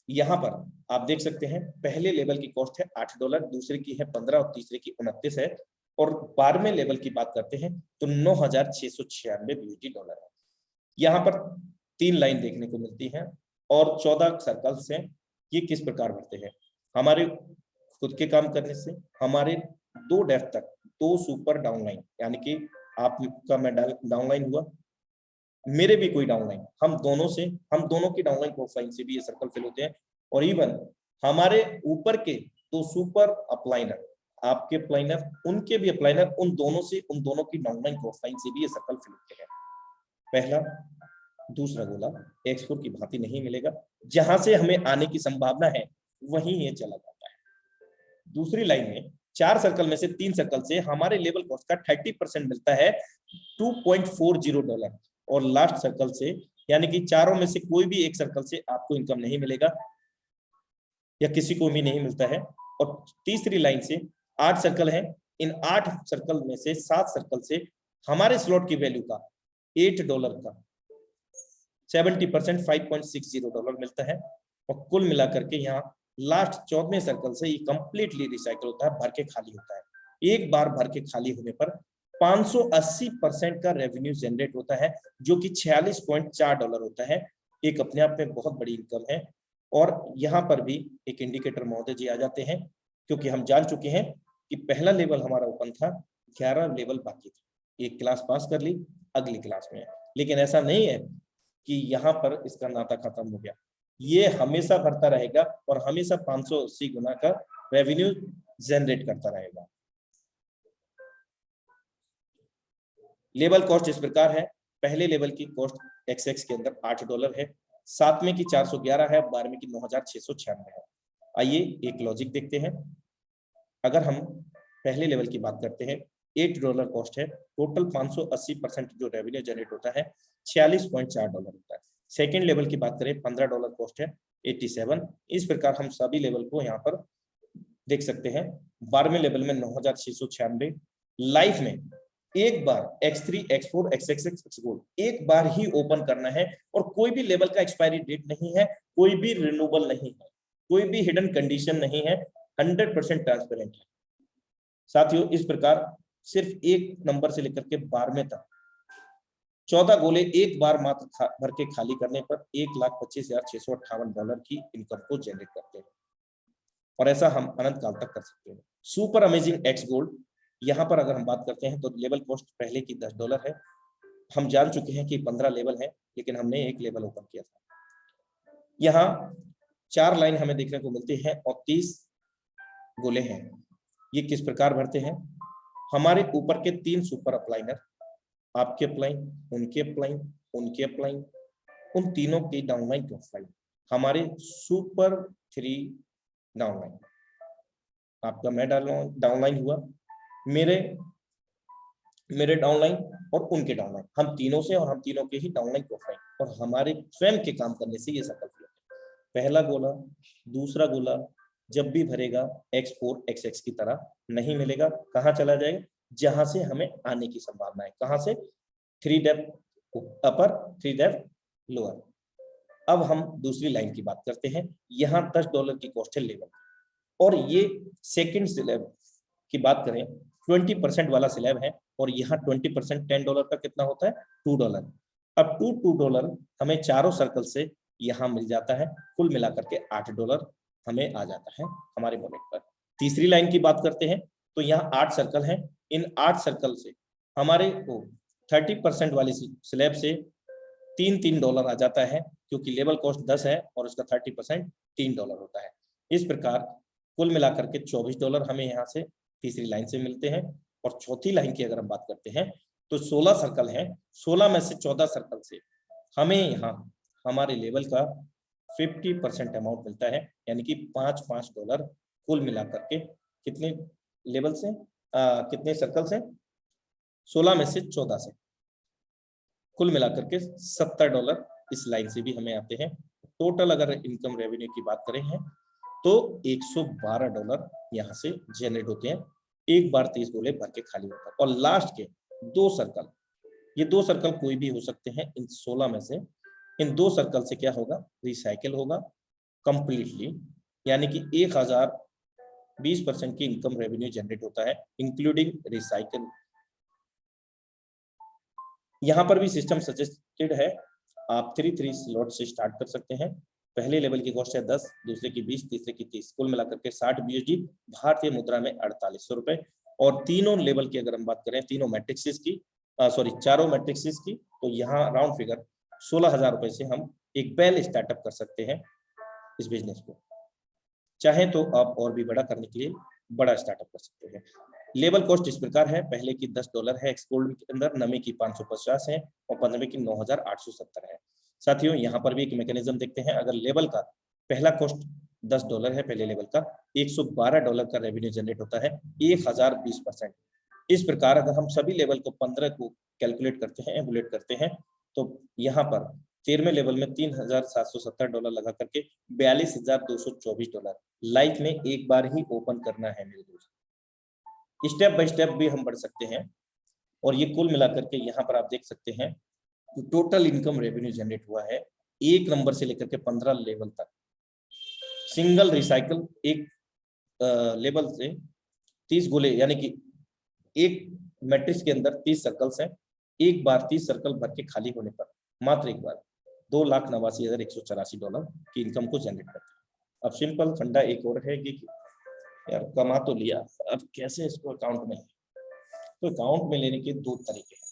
यहाँ पर आप देख सकते हैं पहले लेवल की कॉस्ट है $8, दूसरे की है 15 और तीसरे की 29 है। और 12वें लेवल की बात करते हैं तो $9696 USD है। यहाँ पर 3 लाइन देखने को मिलती है और 14 सर्कल्स हैं। ये किस प्रकार बढ़ते हैं? हमारे खुद के काम करने से हमारे 2 डेप्थ तक 2 सुपर डाउनलाइन, यानी कि आपका मैं डाउनलाइन हुआ, मेरे भी कोई डाउनलाइन, हम दोनों की डाउनलाइन प्रोफाइल से भी ये सर्कल फिल होते हैं। और इवन हमारे ऊपर के 2 सुपर अपलाइनर, आपके अपलाइनर, उनके भी अपलाइनर, उन दोनों की डाउनलाइन प्रोफाइल से भी ये सर्कल फिल होते हैं। पहला दूसरा गोला X4 की भांति नहीं मिलेगा। जहां से हमें आने की संभावना है वहीं ये चला जाता है। दूसरी लाइन में 4 सर्कल में से 3 सर्कल से हमारे लेवल कॉस्ट का 30% मिलता है $2.40। और लास्ट सर्कल से, यानी कि चारों में से कोई भी एक सर्कल से आपको इनकम नहीं मिलेगा या किसी को भी नहीं मिलता है। और तीसरी लाइन से 8 सर्कल है, इन 8 सर्कल में से 7 सर्कल से हमारे स्लॉट की वैल्यू का $8 का 70% $5.60 मिलता है। और कुल मिलाकर के यहाँ लास्ट 14वें सर्कल से ये कंप्लीटली रिसाइकल होता है, भर के खाली होता है। एक बार भर के खाली होने पर 580% का रेवेन्यू जनरेट होता है, जो कि $46.4 होता है। एक अपने आप में बहुत बड़ी इनकम है। और यहाँ पर भी एक इंडिकेटर महोदय जी आ जाते हैं, क्योंकि हम जान चुके हैं कि पहला लेवल हमारा ओपन था, 11 लेवल बाकी थे। एक क्लास पास कर ली, अगली क्लास में है। लेकिन ऐसा नहीं है कि यहाँ पर इसका नाता खत्म हो गया, ये हमेशा बढ़ता रहेगा और हमेशा 580 गुना का रेवेन्यू जनरेट करता रहेगा। लेवल कॉस्ट इस प्रकार है। पहले लेवल की कॉस्ट XX के अंदर $8 है, 7वें की 411 है, 12वें की 9696 है। आइए एक लॉजिक देखते हैं। अगर हम पहले लेवल की बात करते हैं, $8 कॉस्ट है, टोटल 580% जो रेवेन्यू जनरेट होता है $46.4 होता है। सेकेंड लेवल की बात करें, $15 कॉस्ट है, 87। इस प्रकार हम सभी लेवल को यहाँ पर देख सकते हैं। 12वें लेवल में 9696। लाइफ में एक बार X3 X4 XXX X gold एक बार ही ओपन करना है और कोई भी लेवल का एक्सपायरी डेट नहीं है, कोई भी रिन्यूएबल नहीं है, कोई भी हिडन कंडीशन नहीं है, 100% ट्रांसपेरेंट है। साथियों, इस प्रकार सिर्फ एक नंबर से लेकर के 12वें तक 14 गोले एक बार मात्र भर के खाली करने पर $1,25,658 की इनकम को जनरेट करते हैं। और ऐसा हम अनंत काल तक कर सकते हैं। सुपर अमेजिंग X गोल्ड, यहाँ पर अगर हम बात करते हैं तो लेवल कॉस्ट पहले की $10 है। हम जान चुके हैं कि 15 लेवल है, लेकिन हमने एक लेवल ओपन किया था। यहाँ 4 लाइन हमें देखने को मिलती है और 30 गोले हैं। ये किस प्रकार भरते हैं? हमारे ऊपर के 3 सुपर अपलाइनर, आपके अपलाइन, उनके अपलाइन उनके अपलाइन, उन तीनों की डाउनलाइन की ऑफलाइन। हमारे सुपर 3 डाउनलाइन, आपका मैं डाउनलाइन हुआ, मेरे डाउनलाइन और उनके डाउनलाइन, हम तीनों से और हम तीनों के ही डाउनलाइन ऑफलाइन, और हमारे स्वयं के काम करने से ये सफल हुआ। पहला गोला, दूसरा गोला जब भी भरेगा x4 xx की तरह नहीं मिलेगा, कहाँ चला जाएगा? जहां से हमें आने की संभावना है। कहां से? 3 डेप्थ अपर, 3 डेप्थ लोअर। अब हम दूसरी लाइन की बात करते हैं। यहाँ $10 की कॉस्ट है लेवल, और ये सेकंड स्लैब की बात करें 20% वाला स्लैब है, और यहाँ 20% $10 का कितना होता है? $2। अब $2 हमें चारों सर्कल से यहाँ मिल जाता है, कुल मिलाकर के $8 हमें आ जाता है हमारे वॉलेट पर। तीसरी लाइन की बात करते हैं तो यहाँ 8 सर्कल हैं, इन 8 सर्कल से हमारे को 30% वाली स्लैब से $3 आ जाता है, क्योंकि लेवल कॉस्ट 10 है और उसका 30% $3 होता है। इस प्रकार कुल मिलाकर के $24 हमें यहाँ से तीसरी लाइन से मिलते हैं। और चौथी लाइन की अगर हम बात करते हैं तो 16 सर्कल हैं, 16 में से 14 सर्कल से हमें यहाँ हमारे लेवल का 50% अमाउंट मिलता है, यानी कि $5 कुल मिलाकर के कितने लेवल से कितने सर्कल से? 16 में से 14 से कुल मिलाकर के $70 इस लाइन से भी हमें आते हैं। टोटल अगर इनकम रेवेन्यू की बात करें हैं तो $112 यहाँ से जनरेट होते हैं, एक बार 30 गोले भर के खाली होता है। और लास्ट के 2 सर्कल, ये 2 सर्कल कोई भी हो सकते हैं इन 16 में से, इन 2 सर्कल से क्या होगा? रिसाइकिल होगा कंप्लीटली, यानी कि 1020% की इनकम रेवेन्यू जनरेट होता है इंक्लूडिंग रिसाइकिल। यहाँ पर भी सिस्टम सजेस्टेड है, आप 3 स्लॉट से स्टार्ट कर सकते हैं। पहले लेवल की कॉस्ट है 10, दूसरे की 20, तीसरे की 30, कुल मिलाकर के 60 BSD, भारतीय मुद्रा में 4800 रुपए। और तीनों लेवल की अगर हम बात करें, तीनों मैट्रिक्सिस की चारों मैट्रिक्सिस की, तो यहाँ राउंड फिगर 16,000 रुपए से हम एक पहले स्टार्टअप कर सकते हैं इस बिजनेस को। चाहे तो आप और भी बड़ा करने के लिए बड़ा स्टार्टअप कर सकते हैं। लेवल कॉस्ट इस प्रकार है, पहले की $10 है एक्सपोर्ट के अंदर, नवे की 550 है और 15वें की 9,870 है। साथियों यहाँ पर भी एक मैकेनिज्म देखते हैं। अगर लेवल का पहला कॉस्ट $10 है, पहले लेवल का $112 का रेवेन्यू जनरेट होता है, 1020%। इस प्रकार अगर हम सभी लेवल को 15 को कैलकुलेट करते हैं, एवुलेट करते हैं, तो यहाँ पर 13वें लेवल में $3,770 लगा करके $42,224 लाइफ में एक बार ही ओपन करना है मेरे दोस्त। स्टेप बाय स्टेप भी हम बढ़ सकते हैं, और ये कुल मिलाकर के यहाँ पर आप देख सकते हैं कि टोटल इनकम रेवेन्यू जनरेट हुआ है 1 नंबर से लेकर के 15 लेवल तक। सिंगल रिसाइकल एक लेवल से 30 गोले, यानी कि एक मैट्रिक्स के अंदर 30 सर्कल्स हैं, एक बार 30 सर्कल भर के खाली होने पर मात्र एक बार $2,89,184 की इनकम को जनरेट करते हैं। अब सिंपल फंडा एक और है कि यार कमा तो लिया, अब कैसे इसको अकाउंट में? तो अकाउंट में लेने के 2 तरीके हैं।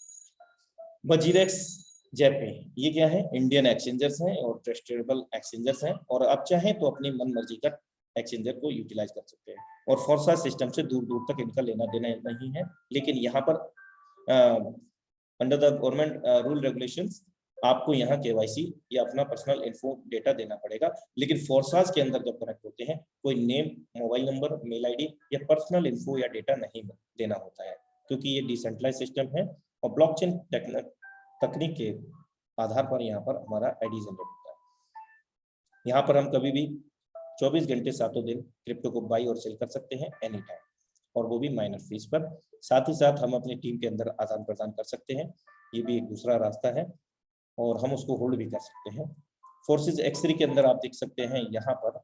वजीरेक्स, जेपे, ये क्या है? इंडियन एक्सचेंजर्स हैं और ट्रस्टेबल एक्सचेंजर्स हैं, और आप चाहें तो अपनी मन मर्जी का एक्सचेंजर को यूटिलाइज कर सकते हैं। और फोर्सा सिस्टम से दूर दूर तक इनका लेना देना नहीं है, लेकिन यहाँ पर under the government rule regulations आपको यहाँ KYC या अपना पर्सनल इन्फो डेटा देना पड़ेगा। लेकिन फोर्सास के अंदर जब कनेक्ट होते हैं, कोई name, mobile number, mail ID या पर्सनल इन्फो या डेटा नहीं देना होता है, क्योंकि ये डिसेंट्रलाइज सिस्टम है और ब्लॉकचेन तकनीक के आधार पर यहाँ पर हमारा ID जनरेट होता है। यहाँ पर हम कभी भी 24 घंटे 7 दिन क्रिप्टो को बाई और सेल कर सकते हैं एनी टाइम, और वो भी माइनर फीस पर। साथ ही साथ हम अपनी टीम के अंदर आदान प्रदान कर सकते हैं, ये भी एक दूसरा रास्ता है, और हम उसको होल्ड भी कर सकते हैं। फोर्सेस X3 के अंदर आप देख सकते हैं, यहाँ पर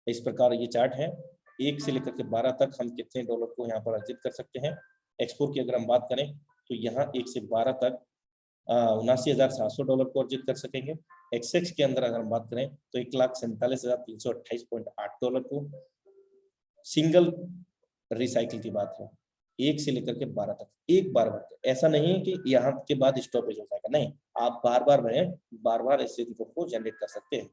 इस प्रकार ये चार्ट है, 1 से लेकर के 12 तक हम कितने डॉलर को यहाँ पर अर्जित कर सकते हैं। एक्सपोर्ट की अगर हम बात करें तो यहाँ 1 से 12 तक $79,700 को अर्जित कर सकेंगे। XX के अंदर अगर हम बात करें तो $1,47,328.8 को। सिंगल रिसाइकिल की बात है, 1 से लेकर के 12 तक एक बार भरते, ऐसा नहीं है कि यहाँ के बाद स्टॉपेज हो जाएगा, नहीं, आप बार बार भरें, बार बार ऐसे इनकम को जनरेट कर सकते हैं।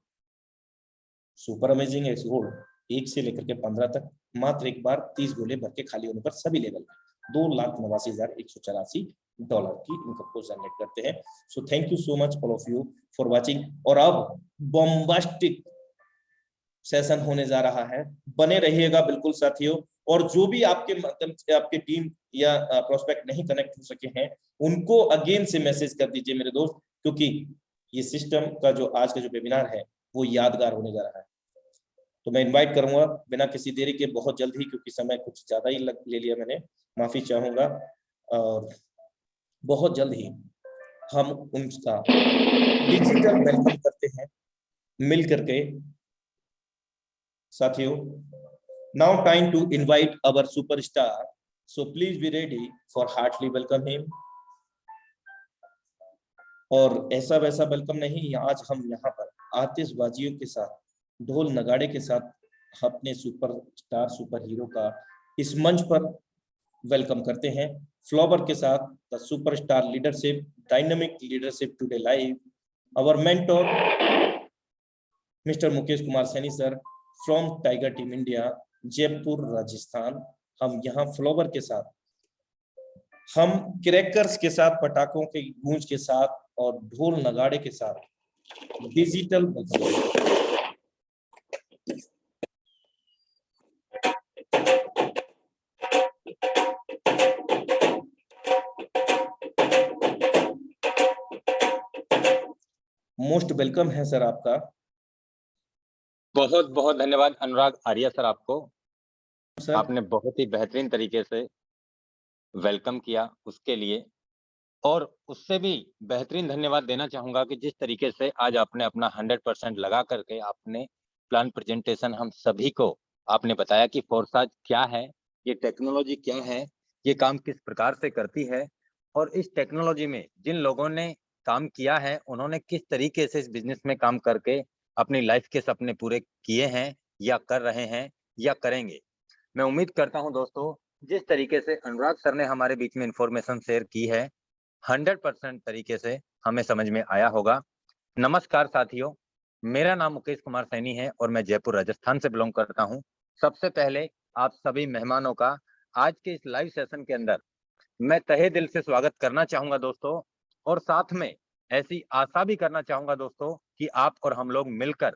सुपर अमेजिंग एक्सपोर्ट 1 से लेकर के 15 तक मात्र एक बार 30 गोले भर के खाली होने पर सभी लेवल में $2,89,184 डॉलर की इनकम को जनरेट करते हैं। So thank you so much all of you for watching. और अब बॉम्बास्टिक सेशन होने जा रहा है, बने रहिएगा बिल्कुल साथियों। और जो भी आपके मतलब आपके टीम या प्रोस्पेक्ट नहीं कनेक्ट हो सके हैं, उनको अगेन से मैसेज कर दीजिए मेरे दोस्त, क्योंकि ये सिस्टम का जो आज का जो वेबिनार है वो यादगार होने जा रहा है। तो मैं इनवाइट करूंगा बिना किसी देरी के बहुत जल्द ही, क्योंकि समय कुछ ज्यादा ही ले लिया मैंने, माफी चाहूंगा। और बहुत जल्द ही हम उनका डिजिटल वेलकम करते हैं मिल करके साथियों। Now time to invite our superstar, so please be ready for heartily welcome him. और ऐसा वैसा वेलकम नहीं, आज हम यहाँ पर आतिशबाजियों के साथ, ढोल नगाड़े के साथ अपने सुपरस्टार सुपर हीरो का इस मंच पर वेलकम करते हैं। फ्लावर के साथ the superstar leadership, dynamic leadership today live, our mentor mister Mukesh Kumar Saini sir from tiger team India, Jaipur Rajasthan. हम यहाँ फ्लावर के साथ, हम क्रैकर्स के साथ, पटाखों के गूंज के साथ और ढोल नगाड़े के साथ डिजिटल मोस्ट वेलकम है सर आपका। बहुत बहुत धन्यवाद अनुराग आर्या सर, आपको सर आपने बहुत ही बेहतरीन तरीके से वेलकम किया उसके लिए। और उससे भी बेहतरीन धन्यवाद देना चाहूंगा कि जिस तरीके से आज आपने अपना 100% लगा करके आपने प्लान प्रेजेंटेशन हम सभी को आपने बताया कि फोर्साज क्या है, ये टेक्नोलॉजी क्या है, ये काम किस प्रकार से करती है, और इस टेक्नोलॉजी में जिन लोगों ने काम किया है उन्होंने किस तरीके से इस बिजनेस में काम करके अपनी लाइफ के सपने पूरे किए हैं या कर रहे हैं या करेंगे। मैं उम्मीद करता हूं दोस्तों, जिस तरीके से अनुराग सर ने हमारे बीच में इंफॉर्मेशन शेयर की है 100% तरीके से हमें समझ में आया होगा। नमस्कार साथियों, मेरा नाम मुकेश कुमार सैनी है और मैं जयपुर राजस्थान से बिलोंग करता हूं। सबसे पहले आप सभी मेहमानों का आज के इस लाइव सेशन के अंदर मैं तहे दिल से स्वागत करना चाहूंगा दोस्तों, और साथ में ऐसी आशा भी करना चाहूंगा दोस्तों कि आप और हम लोग मिलकर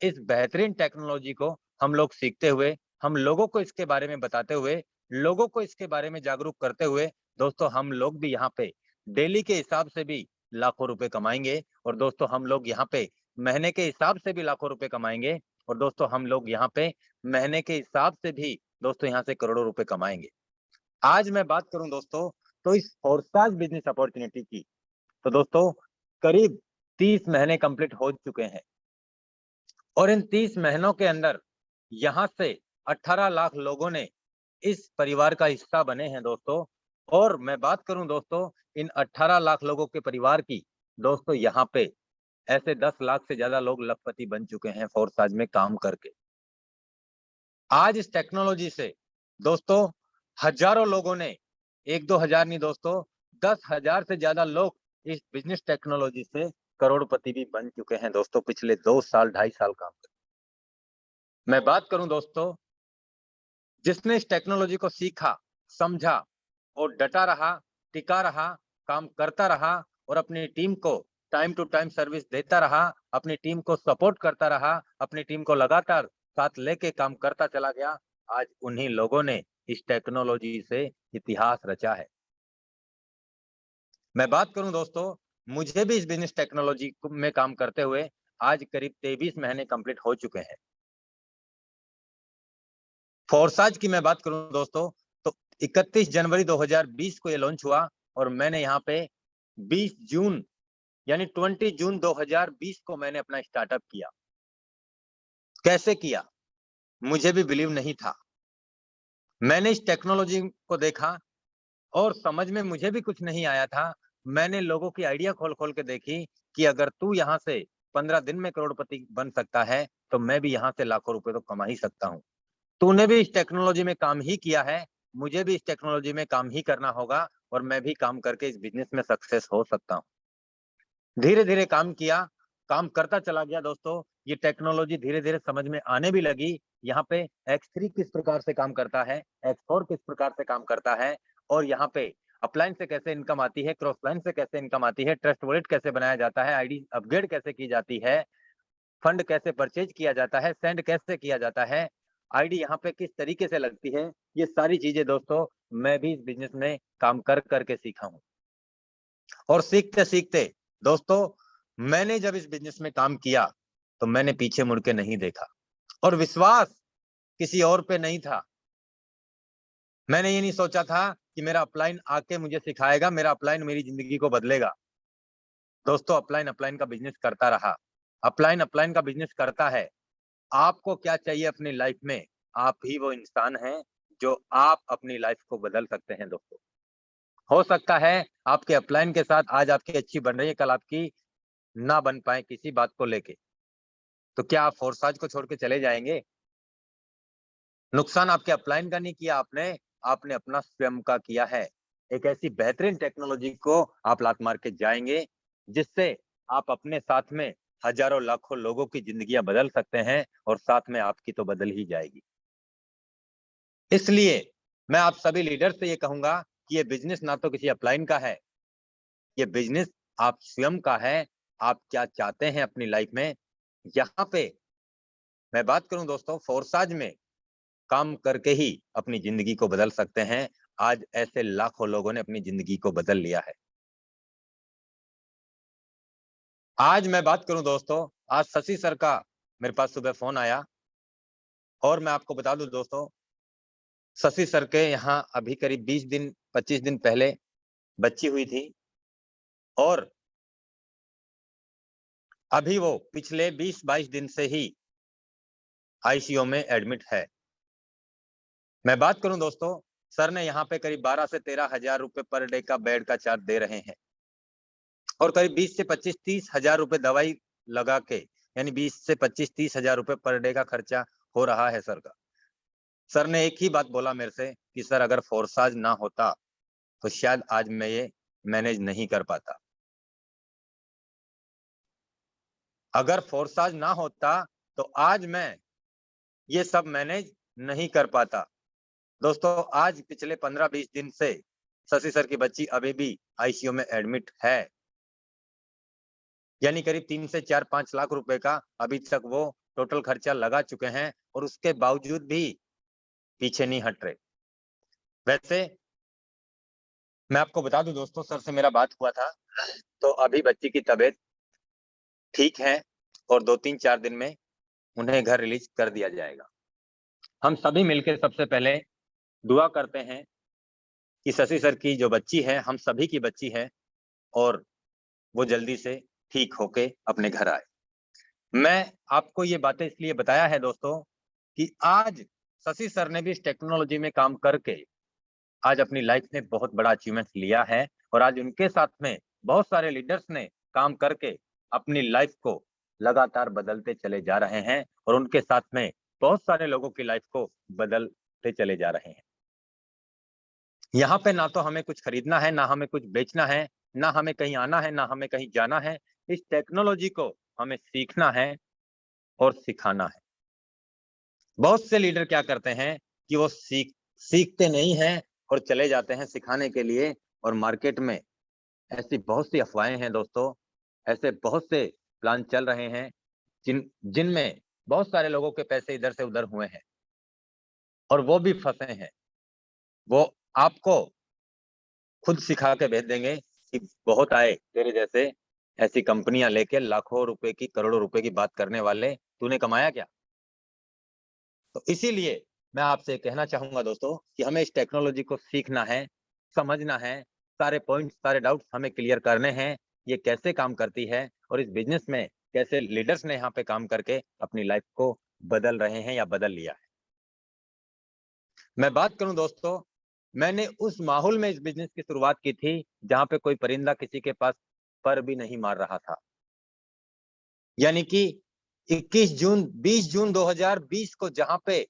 इस बेहतरीन टेक्नोलॉजी को हम लोग सीखते हुए, हम लोगों को इसके बारे में बताते हुए, लोगों को इसके बारे में जागरूक करते हुए दोस्तों हम लोग भी यहाँ पे डेली के हिसाब से भी लाखों रुपए कमाएंगे। और दोस्तों हम लोग यहाँ पे महीने के हिसाब से भी लाखों रुपए कमाएंगे। और दोस्तों हम लोग यहाँ पे महीने के हिसाब से भी दोस्तों यहाँ से करोड़ों रुपए कमाएंगे। आज मैं बात करूं दोस्तों तो इस फोर्साज बिजनेस अपॉर्चुनिटी की, तो दोस्तों करीब 30 महीने कंप्लीट हो चुके हैं और इन 30 महीनों के अंदर यहाँ से 18 लाख लोगों ने इस परिवार का हिस्सा बने हैं दोस्तों। और मैं बात करूं दोस्तों इन 18 लाख लोगों के परिवार की, दोस्तों यहाँ पे ऐसे 10 लाख से ज्यादा लोग लखपति बन चुके हैं फोर्साज में काम करके। आज इस टेक्नोलॉजी से दोस्तों हजारों लोगों ने, 1-2 हजार नहीं दोस्तों 10,000 से ज्यादा लोग इस बिजनेस टेक्नोलॉजी से करोड़पति भी बन चुके हैं दोस्तों पिछले 2 साल 2.5 साल काम कर। मैं बात करूं दोस्तों, जिसने इस टेक्नोलॉजी को सीखा, समझा और डटा रहा, टिका रहा, काम करता रहा और अपनी टीम को टाइम टू टाइम सर्विस देता रहा, अपनी टीम को सपोर्ट करता रहा, अपनी टीम को लगातार साथ लेके काम करता चला गया, आज उन्हीं लोगों ने इस टेक्नोलॉजी से इतिहास रचा है। मैं बात करूं दोस्तों, मुझे भी इस बिजनेस टेक्नोलॉजी में काम करते हुए आज करीब 23 महीने कंप्लीट हो चुके हैं। फोर्साज की मैं बात करूं दोस्तों तो 31 जनवरी 2020 को ये लॉन्च हुआ और मैंने यहाँ पे 20 जून यानी 20 जून 2020 को मैंने अपना स्टार्टअप किया। कैसे किया मुझे भी बिलीव नहीं था। मैंने इस टेक्नोलॉजी को देखा और समझ में मुझे भी कुछ नहीं आया था। मैंने लोगों की आइडिया खोल खोल के देखी कि अगर तू यहाँ से 15 दिन में करोड़पति बन सकता है तो मैं भी यहाँ से लाखों रुपए तो कमा ही सकता हूँ। तूने भी इस टेक्नोलॉजी में काम ही किया है, मुझे भी इस टेक्नोलॉजी में काम ही करना होगा और मैं भी काम करके इस बिजनेस में सक्सेस हो सकता हूँ। धीरे धीरे काम किया, काम करता चला गया दोस्तों। ये टेक्नोलॉजी धीरे धीरे समझ में आने भी लगी। यहाँ पे X3 किस प्रकार से काम करता है, X4 किस प्रकार से काम करता है और यहाँ पे अपलाइन से कैसे इनकम आती है, क्रॉस लाइन से कैसे इनकम आती है, ट्रस्ट वॉलेट कैसे बनाया जाता है, आईडी अपग्रेड कैसे की जाती है, फंड कैसे परचेज किया जाता है, सेंड कैसे किया जाता है, आईडी यहाँ पे किस तरीके से लगती है, ये सारी चीजें दोस्तों मैं भी इस बिजनेस में काम कर करके सीखा हूँ। और सीखते सीखते दोस्तों मैंने जब इस बिजनेस में काम किया तो मैंने पीछे मुड़ के नहीं देखा और विश्वास किसी और पे नहीं था। मैंने ये नहीं सोचा था कि मेरा अपलाइन आके मुझे सिखाएगा, मेरा अपलाइन मेरी जिंदगी को बदलेगा। दोस्तों अपलाइन का बिजनेस करता रहा, अपलाइन का बिजनेस करता है। आपको क्या चाहिए अपनी लाइफ में? आप ही वो इंसान हैं जो आप अपनी लाइफ को बदल सकते हैं दोस्तों। हो सकता है आपके अपलाइन के साथ आज आपकी अच्छी बन रही है, कल आपकी ना बन पाए किसी बात को लेके, तो क्या आप फोर्साज को छोड़ के चले जाएंगे? नुकसान आपके अपलाइन का नहीं किया आपने, आपने अपना स्वयं का किया है। एक ऐसी बेहतरीन टेक्नोलॉजी को आप लात मार के जाएंगे जिससे आप अपने साथ में हजारों लाखों लोगों की जिंदगियां बदल सकते हैं और साथ में आपकी तो बदल ही जाएगी। इसलिए मैं आप सभी लीडर से ये कहूंगा कि ये बिजनेस ना तो किसी अपलाइन का है, ये बिजनेस आप स्वयं का है। आप क्या चाहते हैं अपनी लाइफ में? यहाँ पे मैं बात करूं दोस्तों, फोर्साज में काम करके ही अपनी जिंदगी को बदल सकते हैं। आज ऐसे लाखों लोगों ने अपनी जिंदगी को बदल लिया है। आज मैं बात करूं दोस्तों, आज शशि सर का मेरे पास सुबह फोन आया और मैं आपको बता दूं दोस्तों, शशि सर के यहाँ अभी करीब 20 दिन 25 दिन पहले बच्ची हुई थी और अभी वो पिछले 20-22 दिन से ही आईसीयू में एडमिट है। मैं बात करूं दोस्तों, सर ने यहाँ पे करीब 12 से 13 हजार रुपए पर डे का बेड का चार्ज दे रहे हैं और करीब 20 से 25-30 हजार रुपए दवाई लगा के, यानी 20 से 25-30 हजार रुपए पर डे का खर्चा हो रहा है सर का। सर ने एक ही बात बोला मेरे से कि सर अगर फोर्साज ना होता तो शायद आज मैं ये मैनेज नहीं कर पाता। अगर फोर्साज ना होता तो आज मैं ये सब मैनेज नहीं कर पाता। दोस्तों आज पिछले 15-20 दिन से शशि सर की बच्ची अभी भी आईसीयू में एडमिट है, यानी करीब 3 से 4-5 लाख रुपए का अभी तक वो टोटल खर्चा लगा चुके हैं और उसके बावजूद भी पीछे नहीं हट रहे। वैसे मैं आपको बता दूं दोस्तों, सर से मेरा बात हुआ था तो अभी बच्ची की तबीयत ठीक है और 2-3-4 दिन में उन्हें घर रिलीज कर दिया जाएगा। हम सभी मिलकर सबसे पहले दुआ करते हैं कि शशि सर की जो बच्ची है हम सभी की बच्ची है और वो जल्दी से ठीक होके अपने घर आए। मैं आपको ये बातें इसलिए बताया है दोस्तों कि आज शशि सर ने भी इस टेक्नोलॉजी में काम करके आज अपनी लाइफ में बहुत बड़ा अचीवमेंट लिया है और आज उनके साथ में बहुत सारे लीडर्स ने काम करके अपनी लाइफ को लगातार बदलते चले जा रहे हैं और उनके साथ में बहुत सारे लोगों की लाइफ को बदलते चले जा रहे हैं। यहाँ पे ना तो हमें कुछ खरीदना है, ना हमें कुछ बेचना है, ना हमें कहीं आना है, ना हमें कहीं जाना है। इस टेक्नोलॉजी को हमें सीखना है और सिखाना है। बहुत से लीडर क्या करते हैं कि वो सीखते नहीं हैं और चले जाते हैं सिखाने के लिए और मार्केट में ऐसी बहुत सी अफवाहें हैं दोस्तों, ऐसे बहुत से प्लान चल रहे हैं जिनमें बहुत सारे लोगों के पैसे इधर से उधर हुए हैं और वो भी फंसे हैं। वो आपको खुद सिखा के भेज देंगे कि बहुत आए तेरे जैसे ऐसी कंपनियां लेके लाखों रुपए की करोड़ों रुपए की बात करने वाले, तूने कमाया क्या? तो इसीलिए मैं आपसे कहना चाहूंगा दोस्तों कि हमें इस टेक्नोलॉजी को सीखना है, समझना है, सारे पॉइंट्स सारे डाउट्स हमें क्लियर करने हैं, ये कैसे काम करती है और इस बिजनेस में कैसे लीडर्स ने यहाँ पे काम करके अपनी लाइफ को बदल रहे हैं या बदल लिया है। मैं बात करूं दोस्तों, मैंने उस माहौल में इस बिजनेस की शुरुआत की थी जहां पे कोई परिंदा किसी के पास पर भी नहीं मार रहा था, यानी कि 21 जून 20 जून 2020 को जहां पे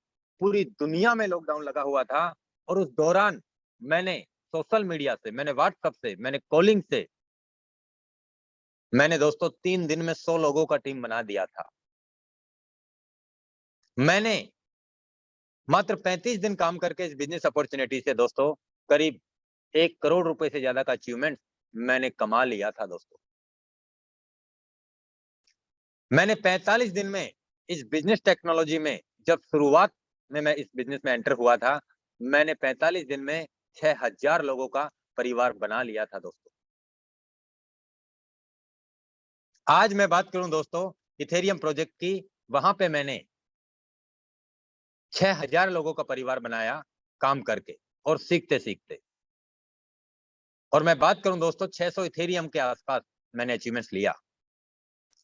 पूरी दुनिया में लॉकडाउन लगा हुआ था और उस दौरान मैंने सोशल मीडिया से, मैंने व्हाट्सएप से, मैंने कॉलिंग से, मैंने दोस्तों 3 दिन में 100 लोगों का टीम बना दिया था। मैंने मात्र 35 दिन काम करके इस बिजनेस अपॉर्चुनिटी से दोस्तों करीब 1 करोड़ रुपए से ज्यादा का अचीवमेंट मैंने कमा लिया था दोस्तों। मैंने 45 दिन में इस बिजनेस टेक्नोलॉजी में, जब शुरुआत में मैं इस बिजनेस में एंटर हुआ था, मैंने 45 दिन में 6000 लोगों का परिवार बना लिया था दोस्तों। आज मैं बात करूं दोस्तों इथेरियम प्रोजेक्ट की, वहां पे मैंने 6000 लोगों का परिवार बनाया काम करके और सीखते सीखते। और मैं बात करूं दोस्तों 600 इथेरियम के आसपास मैंने अचीवमेंट्स लिया।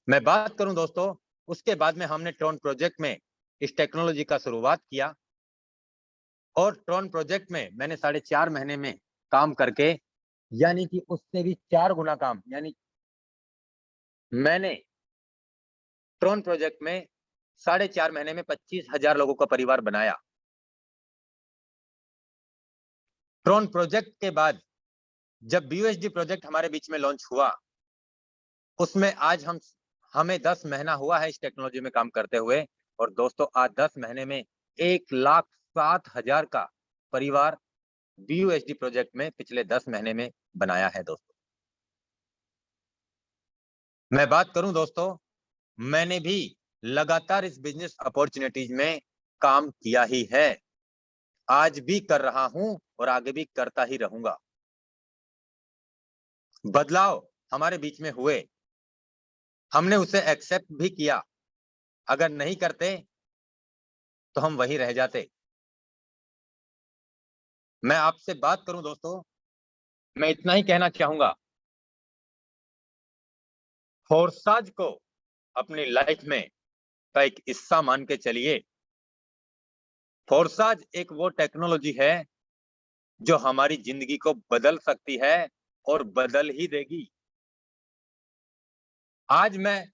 मैं बात करूं दोस्तों, उसके बाद में हमने ट्रॉन प्रोजेक्ट में इस टेक्नोलॉजी का शुरुआत किया और ट्रॉन प्रोजेक्ट में मैंने 4.5 महीने में काम करके, यानी कि उससे भी 4 गुना काम, यानी मैंने ट्रॉन प्रोजेक्ट में 4.5 महीने में 25,000 लोगों का परिवार बनाया। ट्रॉन प्रोजेक्ट के बाद जब BUSD प्रोजेक्ट हमारे बीच में लॉन्च हुआ, उसमें आज हमें 10 महीना हुआ है इस टेक्नोलॉजी में काम करते हुए। और दोस्तों आज 10 महीने में 1,07,000 का परिवार BUSD प्रोजेक्ट में पिछले 10 महीने में बनाया है दोस्तों। मैं बात करूं दोस्तों, मैंने भी लगातार इस बिजनेस अपॉर्चुनिटीज में काम किया ही है, आज भी कर रहा हूं और आगे भी करता ही रहूंगा। बदलाव हमारे बीच में हुए, हमने उसे एक्सेप्ट भी किया। अगर नहीं करते तो हम वहीं रह जाते। मैं आपसे बात करूं दोस्तों, मैं इतना ही कहना चाहूंगा, फोर्साज को अपनी लाइफ में का एक हिस्सा मान के चलिए। फोर्साज एक वो टेक्नोलॉजी है जो हमारी जिंदगी को बदल सकती है और बदल ही देगी। आज मैं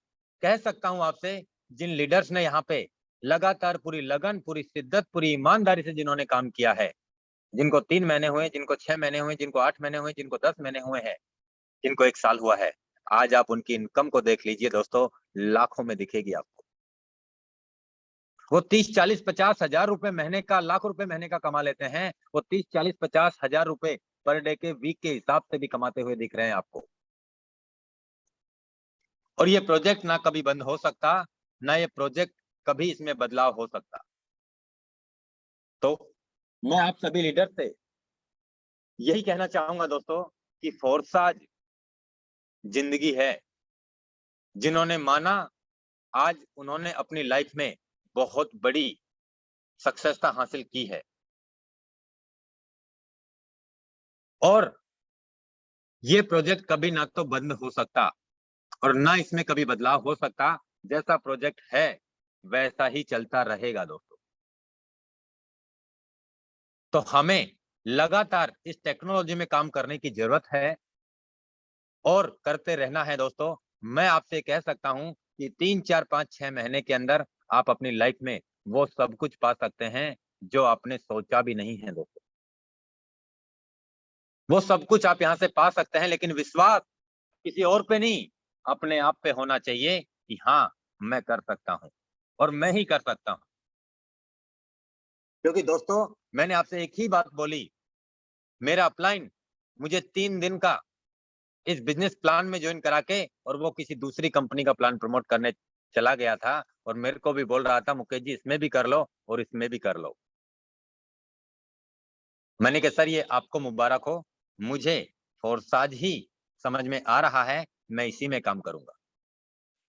कह सकता हूं आपसे, जिन लीडर्स ने यहाँ पे लगातार पूरी लगन, पूरी शिद्दत, पूरी ईमानदारी से जिन्होंने काम किया है, जिनको 3 महीने हुए, जिनको 6 महीने हुए, जिनको 8 महीने हुए, जिनको 10 महीने हुए हैं, जिनको 1 साल हुआ है, आज आप उनकी इनकम को देख लीजिए दोस्तों, लाखों में दिखेगी आपको। वो 30, 40, 50 हजार रुपए महीने का, लाख रुपए महीने का कमा लेते हैं। वो 30, 40, 50 हजार रुपए पर डे के, वीक के हिसाब से भी कमाते हुए दिख रहे हैं आपको। और ये प्रोजेक्ट ना कभी बंद हो सकता, ना ये प्रोजेक्ट कभी इसमें बदलाव हो सकता। तो मैं आप सभी लीडर से यही कहना चाहूंगा दोस्तों कि फोर्साज जिंदगी है। जिन्होंने माना, आज उन्होंने अपनी लाइफ में बहुत बड़ी सक्सेसता हासिल की है। और ये प्रोजेक्ट कभी ना तो बंद हो सकता और ना इसमें कभी बदलाव हो सकता। जैसा प्रोजेक्ट है वैसा ही चलता रहेगा दोस्तों। तो हमें लगातार इस टेक्नोलॉजी में काम करने की जरूरत है और करते रहना है दोस्तों। मैं आपसे कह सकता हूं कि 3, 4, 5, 6 महीने के अंदर आप अपनी लाइफ में वो सब कुछ पा सकते हैं जो आपने सोचा भी नहीं है दोस्तों। वो सब कुछ आप यहां से पा सकते हैं, लेकिन विश्वास किसी और पे नहीं, अपने आप पे होना चाहिए कि हाँ, मैं कर सकता हूं और मैं ही कर सकता हूं। क्योंकि दोस्तों मैंने आपसे एक ही बात बोली, मेरा अपलाइन मुझे 3 दिन का इस बिजनेस प्लान में ज्वाइन करा के और वो किसी दूसरी कंपनी का प्लान प्रमोट करने चला गया था और मेरे को भी बोल रहा था, मुकेश जी इसमें भी कर लो और इसमें भी कर लो। मैंने कहा सर ये आपको मुबारक हो, मुझे फोर्साज ही समझ में आ रहा है, मैं इसी में काम करूंगा।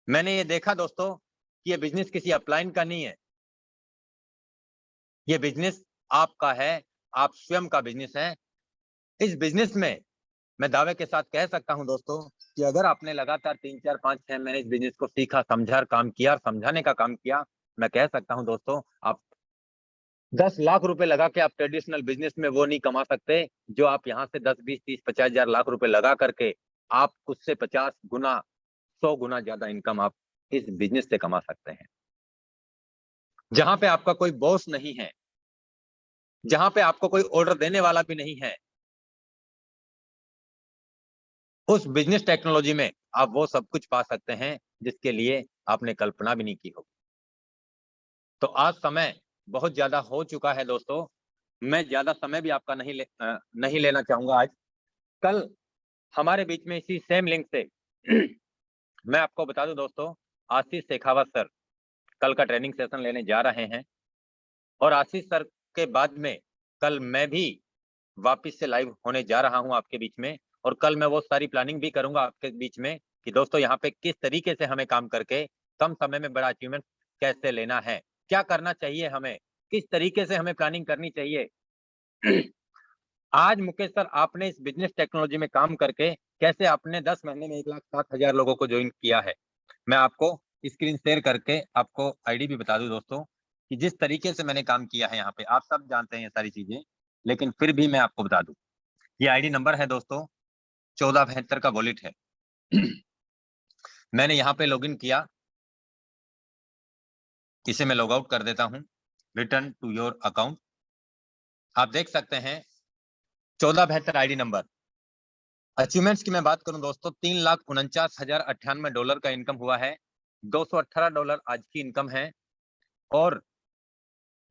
मैंने ये देखा दोस्तों कि ये बिजनेस किसी अपलाइन का नहीं है, ये बिजनेस आपका है, आप स्वयं का बिजनेस है। इस बिजनेस में मैं दावे के साथ कह सकता हूं दोस्तों कि अगर आपने लगातार 3, 4, 5, 6 महीने इस बिजनेस को सीखा, समझा, काम किया, समझाने का काम किया, मैं कह सकता हूं दोस्तों आप 10 लाख रुपए लगा के आप ट्रेडिशनल बिजनेस में वो नहीं कमा सकते जो आप यहाँ से 10, 20, 30, 50 हजार लाख रुपए लगा करके आप उससे 50 गुना, 100 गुना ज्यादा इनकम आप इस बिजनेस से कमा सकते हैं। जहां पे आपका कोई बॉस नहीं है, जहां पे आपको कोई ऑर्डर देने वाला भी नहीं है, उस बिजनेस टेक्नोलॉजी में आप वो सब कुछ पा सकते हैं जिसके लिए आपने कल्पना भी नहीं की होगी। तो आज समय बहुत ज्यादा हो चुका है दोस्तों। मैं ज्यादा समय भी आपका नहीं लेना चाहूंगा आज। कल हमारे बीच में इसी सेम लिंक से मैं आपको बता दूं दोस्तों, आशीष शेखावत सर कल का ट्रेनिंग सेशन लेने जा रहे हैं और आशीष सर के बाद में कल मैं भी वापस से लाइव होने जा रहा हूं आपके बीच में। और कल मैं वो सारी प्लानिंग भी करूंगा आपके बीच में कि दोस्तों यहाँ पे किस तरीके से हमें काम करके कम समय में बड़ा अचीवमेंट कैसे लेना है, क्या करना चाहिए, हमें किस तरीके से हमें प्लानिंग करनी चाहिए। आज मुकेश सर आपने इस बिजनेस टेक्नोलॉजी में काम करके कैसे आपने 10 महीने में 1,07,000 लोगों को ज्वाइन किया है। मैं आपको स्क्रीन शेयर करके आपको आईडी भी बता दूं दोस्तों कि जिस तरीके से मैंने काम किया है यहाँ पे, आप सब जानते हैं ये सारी चीजें, लेकिन फिर भी मैं आपको बता दूं। ये आईडी नंबर है दोस्तों 1472 का वॉलेट है। मैंने यहाँ पे लॉगिन किया, इसे मैं लॉग आउट कर देता हूं। रिटर्न टू योर अकाउंट, आप देख सकते हैं 1472 आईडी नंबर। अचीवमेंट्स की मैं बात करूं दोस्तों, $3,49,098 का इनकम हुआ है। $218 आज की इनकम है और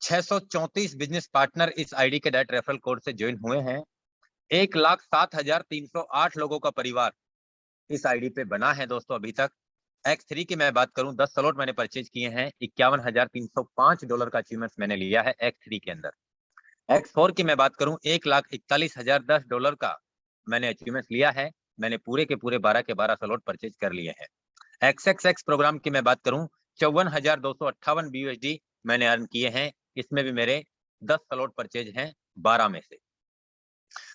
634 बिजनेस पार्टनर इस आईडी के डायरेक्ट रेफरल कोड से ज्वाइन हुए हैं। 1,07,308 लोगों का परिवार इस आईडी पे बना है दोस्तों अभी तक। X3 की मैं बात करूं, 10 स्लॉट मैंने परचेज किए हैं, $51,305 का अचीवमेंट्स मैंने लिया है X3 के अंदर। X4 की मैं बात करूं, $1,41,010 का मैंने अचीवमेंट्स लिया है। मैंने पूरे के पूरे 12 के 12 स्लॉट परचेज कर लिए हैं। XXX प्रोग्राम की मैं बात करूं, 54,258 BUSD मैंने अर्न किए हैं। इसमें भी मेरे 10 स्लॉट परचेज हैं 12 में से।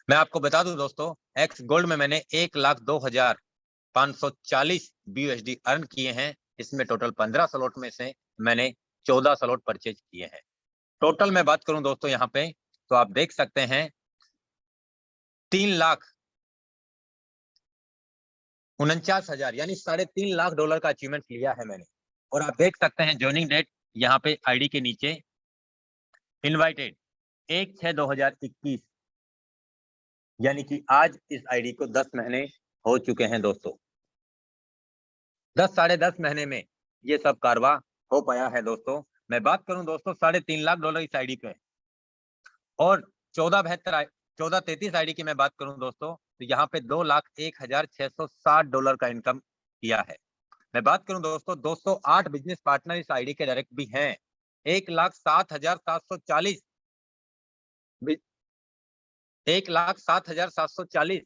मैं आपको बता दूं दोस्तों, एक्स गोल्ड में मैंने 1,02,540 BUSD अर्न किए हैं। इसमें टोटल 15 स्लॉट में से मैंने 14 स्लॉट परचेज किए हैं। टोटल मैं बात करूं दोस्तों यहाँ पे, तो आप देख सकते हैं 3,49,000 यानी $3.5 लाख का अचीवमेंट लिया है मैंने। और आप देख सकते हैं ज्वाइनिंग डेट यहाँ पे आईडी के नीचे इनवाइटेड 1/6/2021, यानी कि आज इस आईडी को 10 महीने हो चुके हैं दोस्तों। 10 साढ़े 10 महीने में ये सब कारवा हो पाया है दोस्तों। मैं बात करूं दोस्तों $3.5 लाख इस आईडी पे और 1433 आईडी की मैं बात करूं दोस्तों, तो यहाँ पे $2,01,660 का इनकम किया है। मैं बात करूं दोस्तों 208 बिजनेस पार्टनर इस आईडी के डायरेक्ट भी हैं। 1,07,740 1,07,740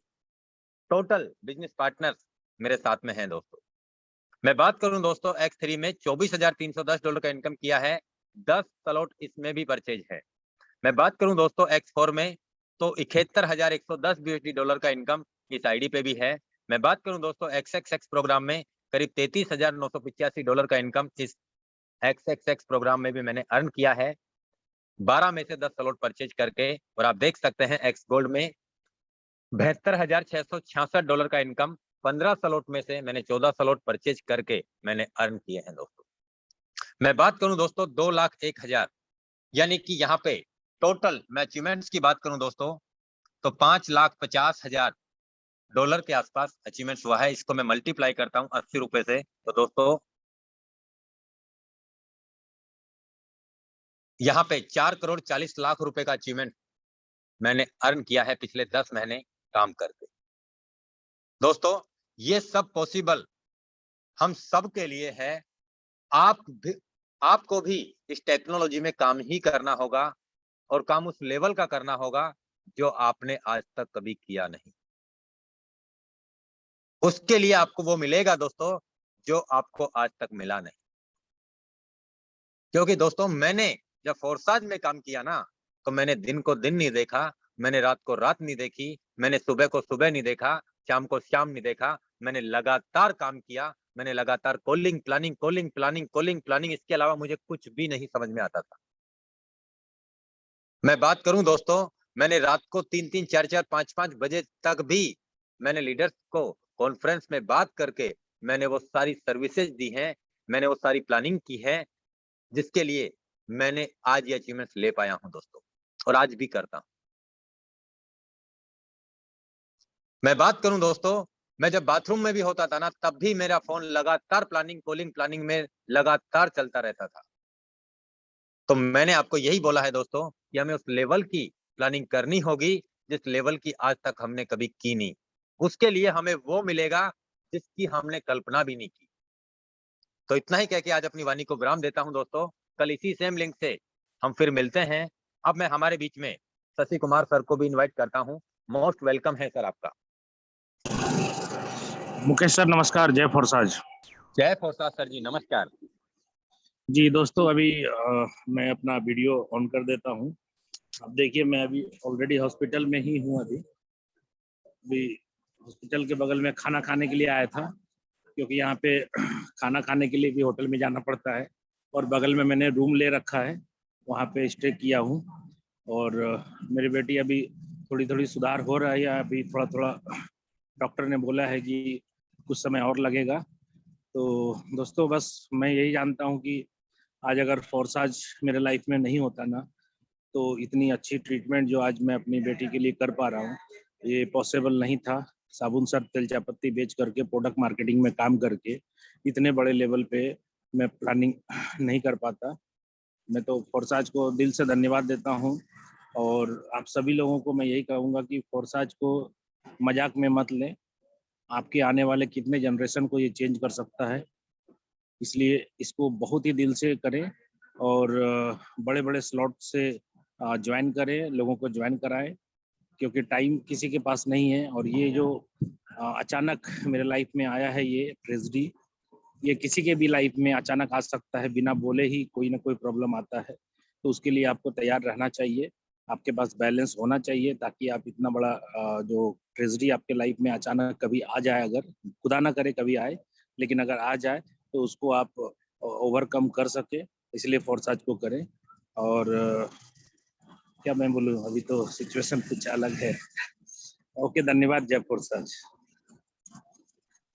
टोटल बिजनेस पार्टनर्स मेरे साथ में हैं दोस्तों। मैं बात करूं दोस्तों X3 में $24,310 का इनकम किया है। 10 स्लॉट इसमें भी परचेज है। मैं बात करूं दोस्तों X4 में तो $71,110 BUSD का इनकम इस आईडी पे भी है। मैं बात करूं दोस्तों XXX प्रोग्राम में करीब $33,985 का इनकम इस XXX प्रोग्राम में भी मैंने अर्न किया है 12 में से 10 स्लॉट परचेज करके। और आप देख सकते हैं एक्स गोल्ड में $72,666 का इनकम 15 स्लॉट में से मैंने 14 स्लॉट परचेज करके मैंने अर्न किए हैं दोस्तों। मैं बात करूं दोस्तों 2,01,000 यानी कि यहाँ पे टोटल मैं अचीवमेंट्स की बात करूं दोस्तों तो $5,50,000 के आसपास अचीवमेंट्स हुआ है। इसको मैं मल्टीप्लाई करता हूं 80 रुपए से, तो दोस्तों यहाँ पे 4,40,00,000 रुपए का अचीवमेंट मैंने अर्न किया है पिछले 10 महीने काम करके। दोस्तों ये सब पॉसिबल हम सब के लिए है। आपको भी इस टेक्नोलॉजी में काम ही करना होगा और काम उस लेवल का करना होगा जो आपने आज तक कभी किया नहीं। उसके लिए आपको वो मिलेगा दोस्तों जो आपको आज तक मिला नहीं। क्योंकि दोस्तों मैंने जब फोर्साज में काम किया ना, तो मैंने दिन को दिन नहीं देखा, मैंने रात को रात नहीं देखी, मैंने सुबह को सुबह नहीं देखा, शाम को शाम नहीं देखा। मैंने लगातार काम किया, मैंने लगातार कॉलिंग प्लानिंग, इसके अलावा मुझे कुछ भी नहीं समझ में आता था। मैं बात करूं दोस्तों, मैंने रात को 3-3, 4-4, 5-5 बजे तक भी मैंने लीडर्स को कॉन्फ्रेंस में बात करके मैंने वो सारी सर्विसेज दी हैं, मैंने वो सारी प्लानिंग की है, जिसके लिए मैंने आज ये अचीवमेंट्स ले पाया हूं दोस्तों, और आज भी करता हूं। मैं बात करूं दोस्तों, मैं जब बाथरूम में भी होता था ना, तब भी मेरा फोन लगातार प्लानिंग में लगातार चलता रहता था। तो मैंने आपको यही बोला है दोस्तों कि हमें उस लेवल की प्लानिंग करनी होगी जिस लेवल की आज तक हमने कभी की नहीं। उसके लिए हमें वो मिलेगा जिसकी हमने कल्पना भी नहीं की। तो इतना ही कह के आज अपनी वाणी को विराम देता हूं दोस्तों। कल इसी सेम लिंक से हम फिर मिलते हैं। अब मैं हमारे बीच में शशि कुमार सर को भी इनवाइट करता हूं। मोस्ट वेलकम है सर आपका। मुकेश सर नमस्कार, जय फोर्साज। जय फोर्साज सर जी, नमस्कार। जी दोस्तों, अभी मैं अपना वीडियो ऑन कर देता हूं। अब देखिए, मैं अभी ऑलरेडी हॉस्पिटल में ही हूं। अभी हॉस्पिटल के बगल में खाना खाने के लिए आया था, क्योंकि यहाँ पे खाना खाने के लिए भी होटल में जाना पड़ता है, और बगल में मैंने रूम ले रखा है, वहाँ पे स्टे किया हूँ। और मेरी बेटी अभी थोड़ी थोड़ी सुधार हो रहा है, या अभी थोड़ा थोड़ा डॉक्टर ने बोला है कि कुछ समय और लगेगा। तो दोस्तों, बस मैं यही जानता हूँ कि आज अगर फोर्साज मेरे लाइफ में नहीं होता ना, तो इतनी अच्छी ट्रीटमेंट जो आज मैं अपनी बेटी के लिए कर पा रहा हूँ, ये पॉसिबल नहीं था। साबुन सर्फ तेल चायपत्ती बेच करके, प्रोडक्ट मार्केटिंग में काम करके इतने बड़े लेवल पे मैं प्लानिंग नहीं कर पाता। मैं तो फोर्साज को दिल से धन्यवाद देता हूँ, और आप सभी लोगों को मैं यही कहूँगा कि फोर्साज को मजाक में मत लें। आपके आने वाले कितने जनरेशन को ये चेंज कर सकता है, इसलिए इसको बहुत ही दिल से करें, और बड़े बड़े स्लॉट से ज्वाइन करें, लोगों को ज्वाइन कराएं, क्योंकि टाइम किसी के पास नहीं है। और ये जो अचानक मेरे लाइफ में आया है, ये ट्रेजेडी, ये किसी के भी लाइफ में अचानक आ सकता है। बिना बोले ही कोई ना कोई प्रॉब्लम आता है, तो उसके लिए आपको तैयार रहना चाहिए। आपके पास बैलेंस होना चाहिए, ताकि आप इतना बड़ा जो ट्रेजेडी आपके लाइफ में अचानक कभी आ जाए, अगर खुदा ना करे कभी आए, लेकिन अगर आ जाए तो उसको आप ओवरकम कर सके। इसलिए फोर्साज को करें। और क्या मैं बोलूँ, अभी तो सिचुएशन कुछ अलग है। ओके, धन्यवाद। जय फोर्साज।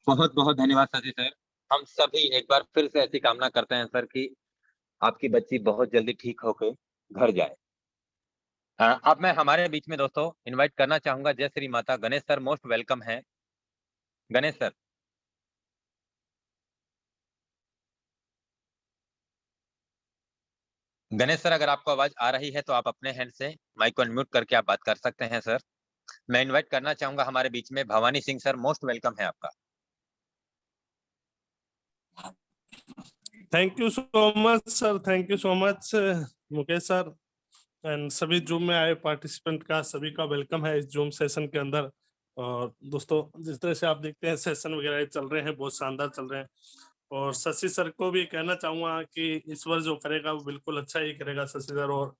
बहुत बहुत धन्यवाद शशि सर। हम सभी एक बार फिर से ऐसी कामना करते हैं सर कि आपकी बच्ची बहुत जल्दी ठीक होकर घर जाए। अब मैं हमारे बीच में दोस्तों इनवाइट करना चाहूंगा जय Shri Mata Ganesh sir. Most welcome है गणेश सर। गणेश सर, अगर आपको आवाज आ रही है तो आप अपने हैंड से माइक को अनम्यूट करके आप बात कर सकते हैं सर। मैं इनवाइट करना चाहूंगा हमारे बीच में Bhavani Singh sir. Most welcome है आपका। Thank you so much sir, thank you so much Mukesh sir, and सभी जूम में आए पार्टिसिपेंट का सभी का वेलकम है इस जूम सेशन के अंदर। और दोस्तों, जिस तरह से आप देखते हैं सेशन वगैरह चल रहे हैं, बहुत शानदार चल रहे हैं। और शशि सर को भी कहना चाहूंगा कि इस बार जो करेगा वो बिल्कुल अच्छा ही करेगा शशि सर, और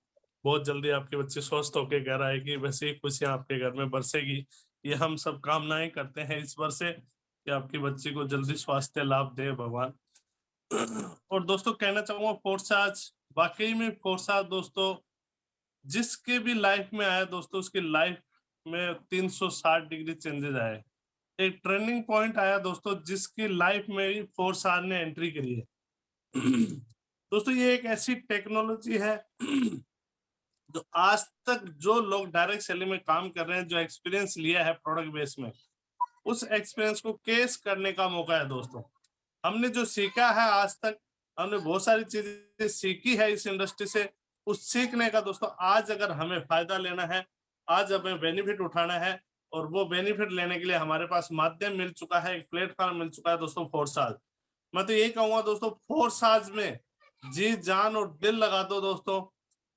बहुत जल्दी आपकी बच्ची स्वस्थ होकर घर आएगी, वैसे ही खुशियां आपके घर में बरसेगी। ये हम सब कामनाएं करते हैं इस बार से कि आपकी बच्ची को जल्दी स्वास्थ्य लाभ दे भगवान। और दोस्तों, कहना चाहूंगा फोर्साज, वाकई में फोर्साज दोस्तों जिसके भी लाइफ में आया दोस्तों, उसकी लाइफ में 360 डिग्री चेंजेस आए। एक टर्निंग पॉइंट आया दोस्तों, जिसकी लाइफ में फोर्साज ने एंट्री करी है। दोस्तों, ये एक ऐसी टेक्नोलॉजी है जो आज तक जो लोग डायरेक्ट सेलिंग में काम कर रहे हैं, जो एक्सपीरियंस लिया है प्रोडक्ट बेस में, उस एक्सपीरियंस को केस करने का मौका है दोस्तों। हमने जो सीखा है आज तक, हमने बहुत सारी चीजें सीखी है इस इंडस्ट्री से। उस सीखने का दोस्तों आज अगर हमें फायदा लेना है, आज हमें बेनिफिट उठाना है, और वो बेनिफिट लेने के लिए हमारे पास माध्यम मिल चुका है, एक प्लेटफॉर्म मिल चुका है दोस्तों, फोर्साज। मैं तो यही कहूंगा दोस्तों, फोर्साज में जी जान और दिल लगा दो दोस्तों,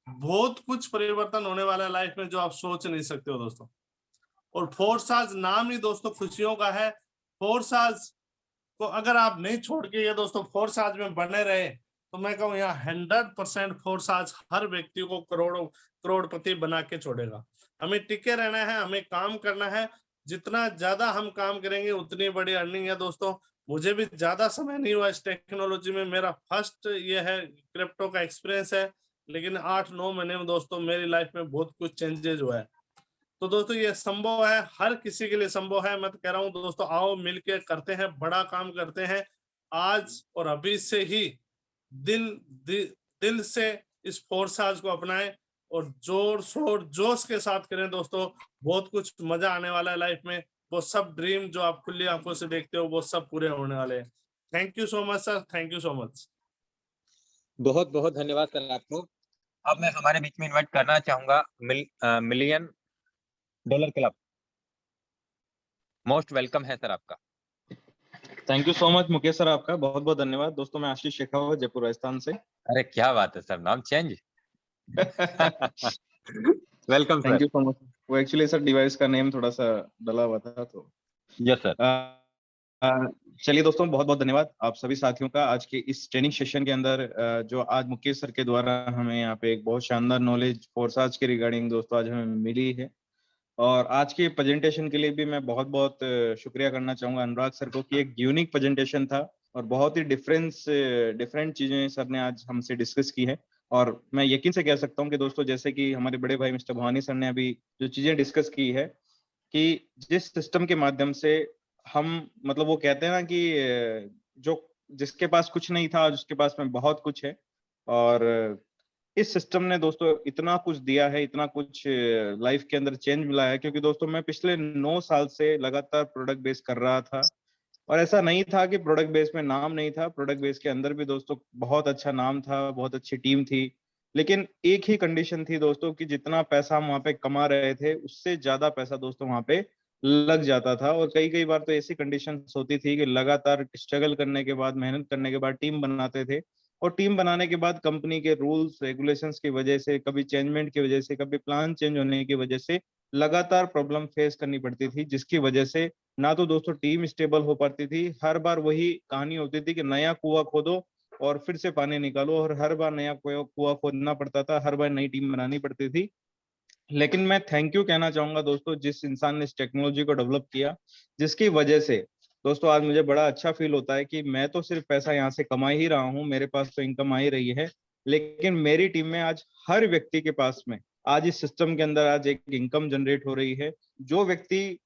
बहुत कुछ परिवर्तन होने वाला है लाइफ में जो आप सोच नहीं सकते हो दोस्तों। और फोर्साज नाम ही दोस्तों खुशियों का है। फोर्साज को अगर आप नहीं छोड़ के ये दोस्तों फोर्साज में बने रहे, तो मैं कहूँ यहाँ 100% फोर्साज हर व्यक्ति को करोड़पति बना के छोड़ेगा। हमें टिके रहना है, हमें काम करना है। जितना ज्यादा हम काम करेंगे उतनी बड़ी अर्निंग है दोस्तों। मुझे भी ज्यादा समय नहीं हुआ इस टेक्नोलॉजी में, मेरा फर्स्ट ये है क्रिप्टो का एक्सपीरियंस है, लेकिन 8-9 महीने में दोस्तों मेरी लाइफ में बहुत कुछ चेंजेस हुआ है। तो दोस्तों ये संभव है, हर किसी के लिए संभव है। मैं तो कह रहा हूँ दोस्तों, आओ मिलके करते हैं, बड़ा काम करते हैं आज और अभी से ही। दिल से इस फोर्साज को अपनाएं और जोर शोर जोश के साथ करें दोस्तों। बहुत कुछ मजा आने वाला है लाइफ में। वो सब ड्रीम जो आप खुली आंखों से देखते हो, वो सब पूरे होने वाले हैं। Thank you so much sir, thank you so much. बहुत बहुत धन्यवाद सर आपको। अब मैं हमारे बीच में इनवाइट करना चाहूंगा million dollar club. Most welcome है सर आपका। Thank you so much Mukesh sir, आपका बहुत बहुत धन्यवाद। दोस्तों मैं आशीष शेखावत, जयपुर राजस्थान से। अरे क्या बात है सर, नाम change. Welcome thank sir. You so much. वो एक्चुअली सर डिवाइस का नेम थोड़ा सा डला हुआ था तो। Yes sir. चलिए दोस्तों, बहुत बहुत धन्यवाद आप सभी साथियों का आज के इस ट्रेनिंग सेशन के अंदर, जो आज मुकेश सर के द्वारा हमें यहाँ पे एक बहुत शानदार नॉलेज फोर्साज के रिगार्डिंग दोस्तों आज हमें मिली है। और आज के प्रेजेंटेशन के लिए भी मैं बहुत बहुत शुक्रिया करना चाहूंगा अनुराग सर को, कि एक यूनिक प्रेजेंटेशन था और बहुत ही डिफरेंट चीजें सर ने आज हमसे डिस्कस की है। और मैं यकीन से कह सकता हूँ कि दोस्तों, जैसे कि हमारे बड़े भाई मिस्टर भवानी सर ने अभी जो चीजें डिस्कस की है, कि जिस सिस्टम के माध्यम से हम, मतलब वो कहते हैं ना कि जो जिसके पास कुछ नहीं था आज उसके पास में बहुत कुछ है। और इस सिस्टम ने दोस्तों इतना कुछ दिया है, इतना कुछ लाइफ के अंदर चेंज मिला है, क्योंकि दोस्तों मैं पिछले 9 साल से लगातार प्रोडक्ट बेस कर रहा था। और ऐसा नहीं था कि प्रोडक्ट बेस में नाम नहीं था, प्रोडक्ट बेस के अंदर भी दोस्तों बहुत अच्छा नाम था, बहुत अच्छी टीम थी। लेकिन एक ही कंडीशन थी दोस्तों, कि जितना पैसा हम वहां पे कमा रहे थे उससे ज्यादा पैसा दोस्तों वहां पे लग जाता था। और कई कई बार तो ऐसी कंडीशन होती थी कि लगातार स्ट्रगल करने के बाद, मेहनत करने के बाद टीम बनाते थे, और टीम बनाने के बाद कंपनी के रूल्स रेगुलेशंस की वजह से, कभी चेंजमेंट की वजह से, कभी प्लान चेंज होने की वजह से लगातार प्रॉब्लम फेस करनी पड़ती थी, जिसकी वजह से ना तो दोस्तों टीम स्टेबल हो पाती थी। हर बार वही कहानी होती थी कि नया कुआं खोदो और फिर से पानी निकालो, और हर बार नया कुआं खोदना पड़ता था, हर बार नई टीम बनानी पड़ती थी। लेकिन मैं थैंक यू कहना चाहूंगा दोस्तों, जिस इंसान ने इस टेक्नोलॉजी को डेवलप किया, जिसकी वजह से दोस्तों आज मुझे बड़ा अच्छा फील होता है कि मैं तो सिर्फ पैसा यहाँ से कमा ही रहा हूँ, मेरे पास तो इनकम आ ही रही है, लेकिन मेरी टीम में आज हर व्यक्ति के पास में आज इस सिस्टम के अंदर आज एक इनकम जनरेट हो रही है। जो व्यक्ति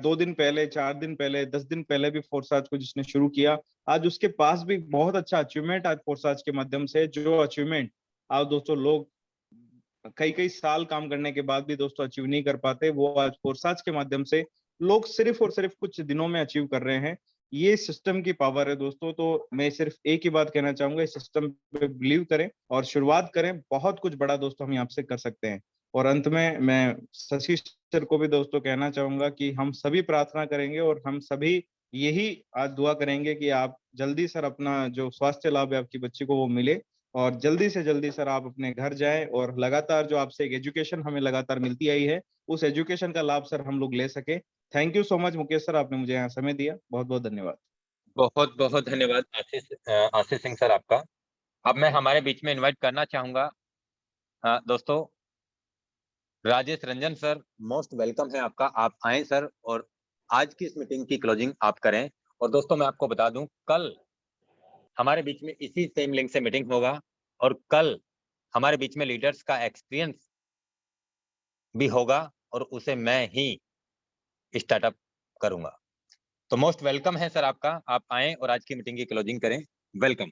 2 दिन पहले, 4 दिन पहले, 10 दिन पहले भी फोर्साज को जिसने शुरू किया, आज उसके पास भी बहुत अच्छा अचीवमेंट आज फोर्साज के माध्यम से, जो अचीवमेंट आज दोस्तों लोग कई कई साल काम करने के बाद भी दोस्तों अचीव नहीं कर पाते, वो आज फोर्साज के माध्यम से लोग सिर्फ और सिर्फ कुछ दिनों में अचीव कर रहे हैं। ये सिस्टम की पावर है दोस्तों। तो मैं सिर्फ एक ही बात कहना चाहूंगा, इस सिस्टम पे बिलीव करें और शुरुआत करें, बहुत कुछ बड़ा दोस्तों हम यहाँ से कर सकते हैं। और अंत में मैं शशि सर को भी दोस्तों कहना चाहूंगा कि हम सभी प्रार्थना करेंगे और हम सभी यही आज दुआ करेंगे कि आप जल्दी सर अपना जो स्वास्थ्य लाभ है आपकी बच्ची को वो मिले, और जल्दी से जल्दी सर आप अपने घर जाएं, और लगातार जो आपसे एक एजुकेशन हमें लगातार मिलती आई है, उस एजुकेशन का लाभ सर हम लोग ले सके। Thank you so much Mukesh sir, आपने मुझे यहाँ समय दिया, बहुत बहुत धन्यवाद। बहुत बहुत धन्यवाद आशीष सिंह सर आपका। अब मैं हमारे बीच में इनवाइट करना चाहूंगा दोस्तों Rajesh Ranjan sir. Most welcome है आपका, आप आए सर और आज की इस मीटिंग की क्लोजिंग आप करें। और दोस्तों मैं आपको बता दूं, कल हमारे बीच में इसी सेम लिंक से मीटिंग होगा, और कल हमारे बीच में लीडर्स का एक्सपीरियंस भी होगा, और उसे मैं ही स्टार्टअप करूंगा। तो मोस्ट वेलकम है सर आपका, आप आए और आज की मीटिंग की क्लोजिंग करें। Welcome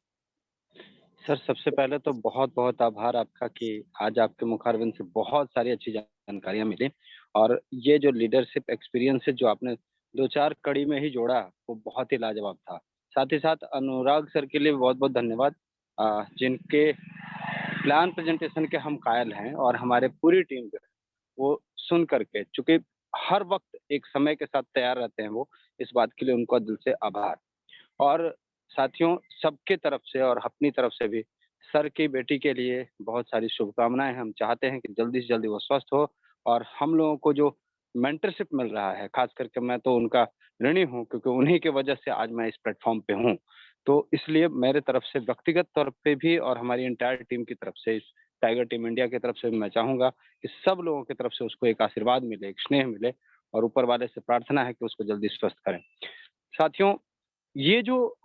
sir. सबसे पहले तो बहुत बहुत आभार आपका कि आज आपके मुखारबिंद से बहुत सारी अच्छी जानकारियां मिली, और ये जो लीडरशिप एक्सपीरियंस है जो आपने 2-4 कड़ी में ही जोड़ा, वो बहुत ही लाजवाब था। साथ ही साथ अनुराग सर के लिए बहुत बहुत धन्यवाद, जिनके प्लान प्रेजेंटेशन के हम कायल हैं, और हमारे पूरी टीम जो है वो सुन करके, चूंकि हर वक्त एक समय के साथ तैयार रहते हैं वो, इस बात के लिए उनका दिल से आभार। और साथियों, सबके तरफ से और अपनी तरफ से भी सर की बेटी के लिए बहुत सारी शुभकामनाएं। हम चाहते हैं कि जल्दी से जल्दी वो स्वस्थ हो, और हम लोगों को जो मेंटरशिप मिल रहा है, खास करके मैं तो उनका ऋणी हूँ, क्योंकि उन्हीं की वजह से आज मैं इस प्लेटफॉर्म पे हूँ। तो इसलिए मेरे तरफ से व्यक्तिगत तौर पे भी और हमारी एंटायर टीम की तरफ से, इस टाइगर टीम इंडिया की तरफ से भी मैं चाहूंगा कि सब लोगों की तरफ से उसको एक आशीर्वाद मिले, एक स्नेह मिले, और ऊपर वाले से प्रार्थना है कि उसको जल्दी स्वस्थ करें। साथियों, ये जो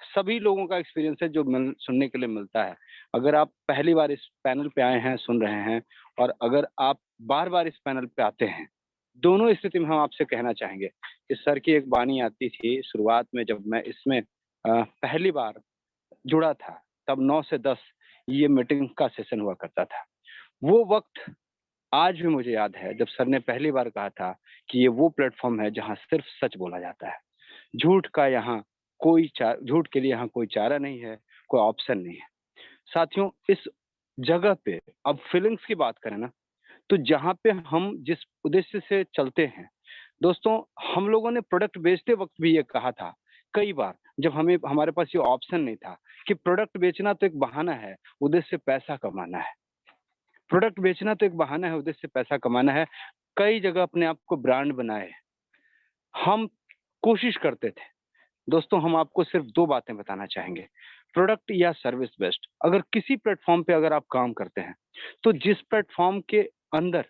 सभी लोगों का एक्सपीरियंस है जो सुनने के लिए मिलता है, अगर आप पहली बार इस पैनल पे आए हैं, सुन रहे हैं, और अगर आप बार बार इस पैनल पे आते हैं, दोनों स्थिति में हम आपसे कहना चाहेंगे कि सर की एक वाणी आती थी शुरुआत में, जब मैं इसमें पहली बार जुड़ा था, तब 9 से 10 ये मीटिंग का सेशन हुआ करता था। वो वक्त आज भी मुझे याद है, जब सर ने पहली बार कहा था कि ये वो प्लेटफॉर्म है जहाँ सिर्फ सच बोला जाता है, झूठ का यहाँ झूठ के लिए यहाँ कोई चारा नहीं है, कोई ऑप्शन नहीं है। साथियों, इस जगह पे अब फीलिंग्स की बात करें ना, तो जहाँ पे हम जिस उद्देश्य से चलते हैं, दोस्तों हम लोगों ने प्रोडक्ट बेचते वक्त भी ये कहा था कई बार, जब हमें हमारे पास ये ऑप्शन नहीं था कि प्रोडक्ट बेचना तो एक बहाना है, उद्देश्य पैसा कमाना है। प्रोडक्ट बेचना तो एक बहाना है, उद्देश्य पैसा कमाना है। कई जगह अपने आप को ब्रांड बनाए। हम कोशिश करते थे। दोस्तों हम आपको सिर्फ 2 बातें बताना चाहेंगे, प्रोडक्ट या सर्विस बेस्ड। अगर किसी प्लेटफ़ॉर्म पे अगर आप काम करते हैं, तो जिस प्लेटफ़ॉर्म के अंदर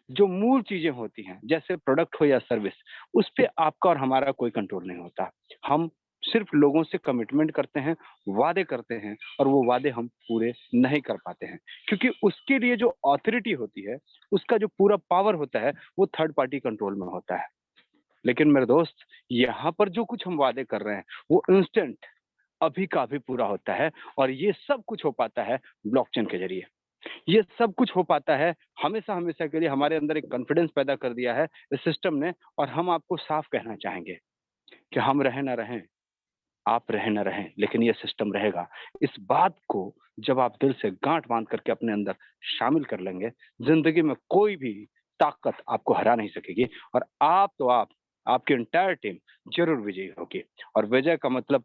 जो मूल चीज़ें होती हैं, जैसे प्रोडक्ट हो या सर्विस, उस पे आपका और हमारा कोई कंट्रोल नहीं होता। हम सिर्फ लोगों से कमिटमेंट करते हैं, वादे करते हैं और वो वादे हम पूरे नहीं कर पाते हैं। क्योंकि उसके लिए जो अथॉरिटी होती है, उसका जो पूरा पावर होता है, वो थर्ड पार्टी कंट्रोल में होता है। लेकिन मेरे दोस्त, यहाँ पर जो कुछ हम वादे कर रहे हैं, वो इंस्टेंट अभी का अभी पूरा होता है और ये सब कुछ हो पाता है ब्लॉकचेन के ज़रिए। ये सब कुछ हो पाता है हमेशा-हमेशा के लिए। हमारे अंदर एक कॉन्फिडेंस पैदा कर दिया है इस सिस्टम ने और हम आपको साफ कहना चाहेंगे कि हम रहें ना रहें, आप रहें ना रहें, लेकिन ये सिस्टम रहेगा। इस बात को जब आप दिल से गाँठ बाँध करके अपने अंदर शामिल कर लेंगे, ज़िंदगी में कोई भी ताकत आपको हरा नहीं सकेगी और आप तो आप, आपकी एंटायर टीम ज़रूर विजयी होगी और विजय का मतलब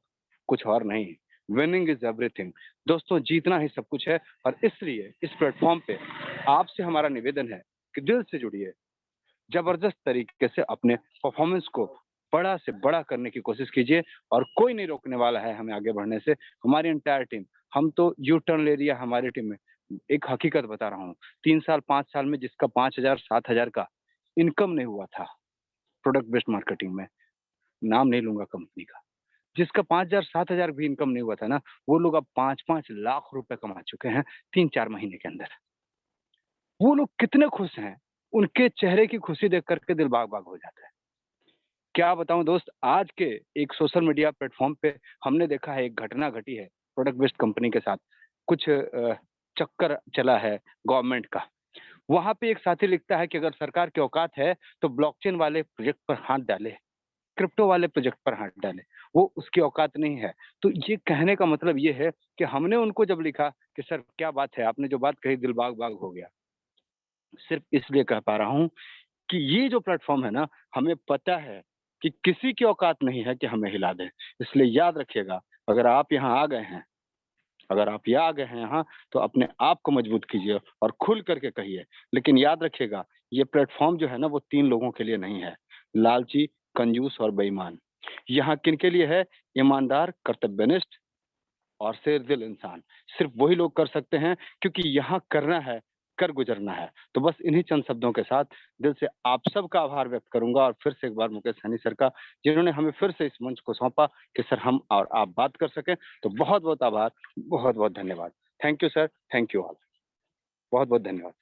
कुछ और नहीं, विनिंग इज़ एवरीथिंग। दोस्तों जीतना ही सब कुछ है और इसलिए इस प्लेटफ़ॉर्म पे आपसे हमारा निवेदन है कि दिल से जुड़िए। जबरदस्त तरीके से अपने परफॉर्मेंस को बड़ा से बड़ा करने की कोशिश कीजिए और कोई नहीं रोकने वाला है हमें आगे बढ़ने से। हमारी एंटायर टीम, हम तो यू टर्न ले लिया हमारी टीम में। एक हकीकत बता रहा हूँ, 3 साल 5 साल में जिसका 5,000 7,000 का इनकम नहीं हुआ था प्रोडक्ट बेस्ड मार्केटिंग में, नाम नहीं लूँगा कंपनी का। जिसका 5,000 7,000 भी इनकम नहीं हुआ था ना, वो लोग अब 5-5 लाख रुपए कमा चुके हैं 3-4 महीने के अंदर। वो लोग कितने खुश हैं, उनके चेहरे की खुशी देख कर के दिल बाग-बाग हो जाता है। क्या बताऊँ दोस्त, आज के एक सोशल मीडिया प्लेटफ़ॉर्म पे हमने देखा है एक घटना घटी है प्रोडक्ट बेस्ड कंपनी के साथ। कुछ चक्कर चला है गवर्नमेंट का। वहाँ पे एक साथी लिखता है कि अगर सरकार की औकात है, तो ब्लॉकचेन वाले प्रोजेक्ट पर हाथ डाले, क्रिप्टो वाले प्रोजेक्ट पर हाथ डाले। वो उसकी औकात नहीं है। तो ये कहने का मतलब ये है कि हमने उनको जब लिखा कि सर क्या बात है, आपने जो बात कही दिल बाग-बाग हो गया। सिर्फ़ इसलिए कह पा रहा हूँ कि ये जो प्लेटफ़ॉर्म है ना, हमें पता है कि किसी की औकात नहीं है कि हमें हिला दे। इसलिए याद रखिएगा, अगर आप यहाँ आ गए हैं, अगर आप यहाँ आ गए हैं यहाँ, तो अपने आप को मजबूत कीजिए और खुल कर के कहिए। लेकिन याद रखिएगा, ये प्लेटफ़ॉर्म जो है ना, वो 3 लोगों के लिए नहीं है, लालची, कंजूस और बेईमान। यहाँ किनके लिए है? ईमानदार, कर्तव्यनिष्ठ और शेर-दिल इंसान। सिर्फ़ वही लोग कर सकते हैं क्योंकि यहाँ करना है, कर गुज़रना है। तो बस इन्हीं चंद शब्दों के साथ दिल से आप सबका आभार व्यक्त करूँगा और फिर से एक बार मुकेश सैनी सर का, जिन्होंने हमें फिर से इस मंच को सौंपा कि सर हम और आप बात कर सकें। तो बहुत-बहुत आभार, बहुत-बहुत धन्यवाद। Thank you sir, thank you all. बहुत-बहुत धन्यवाद।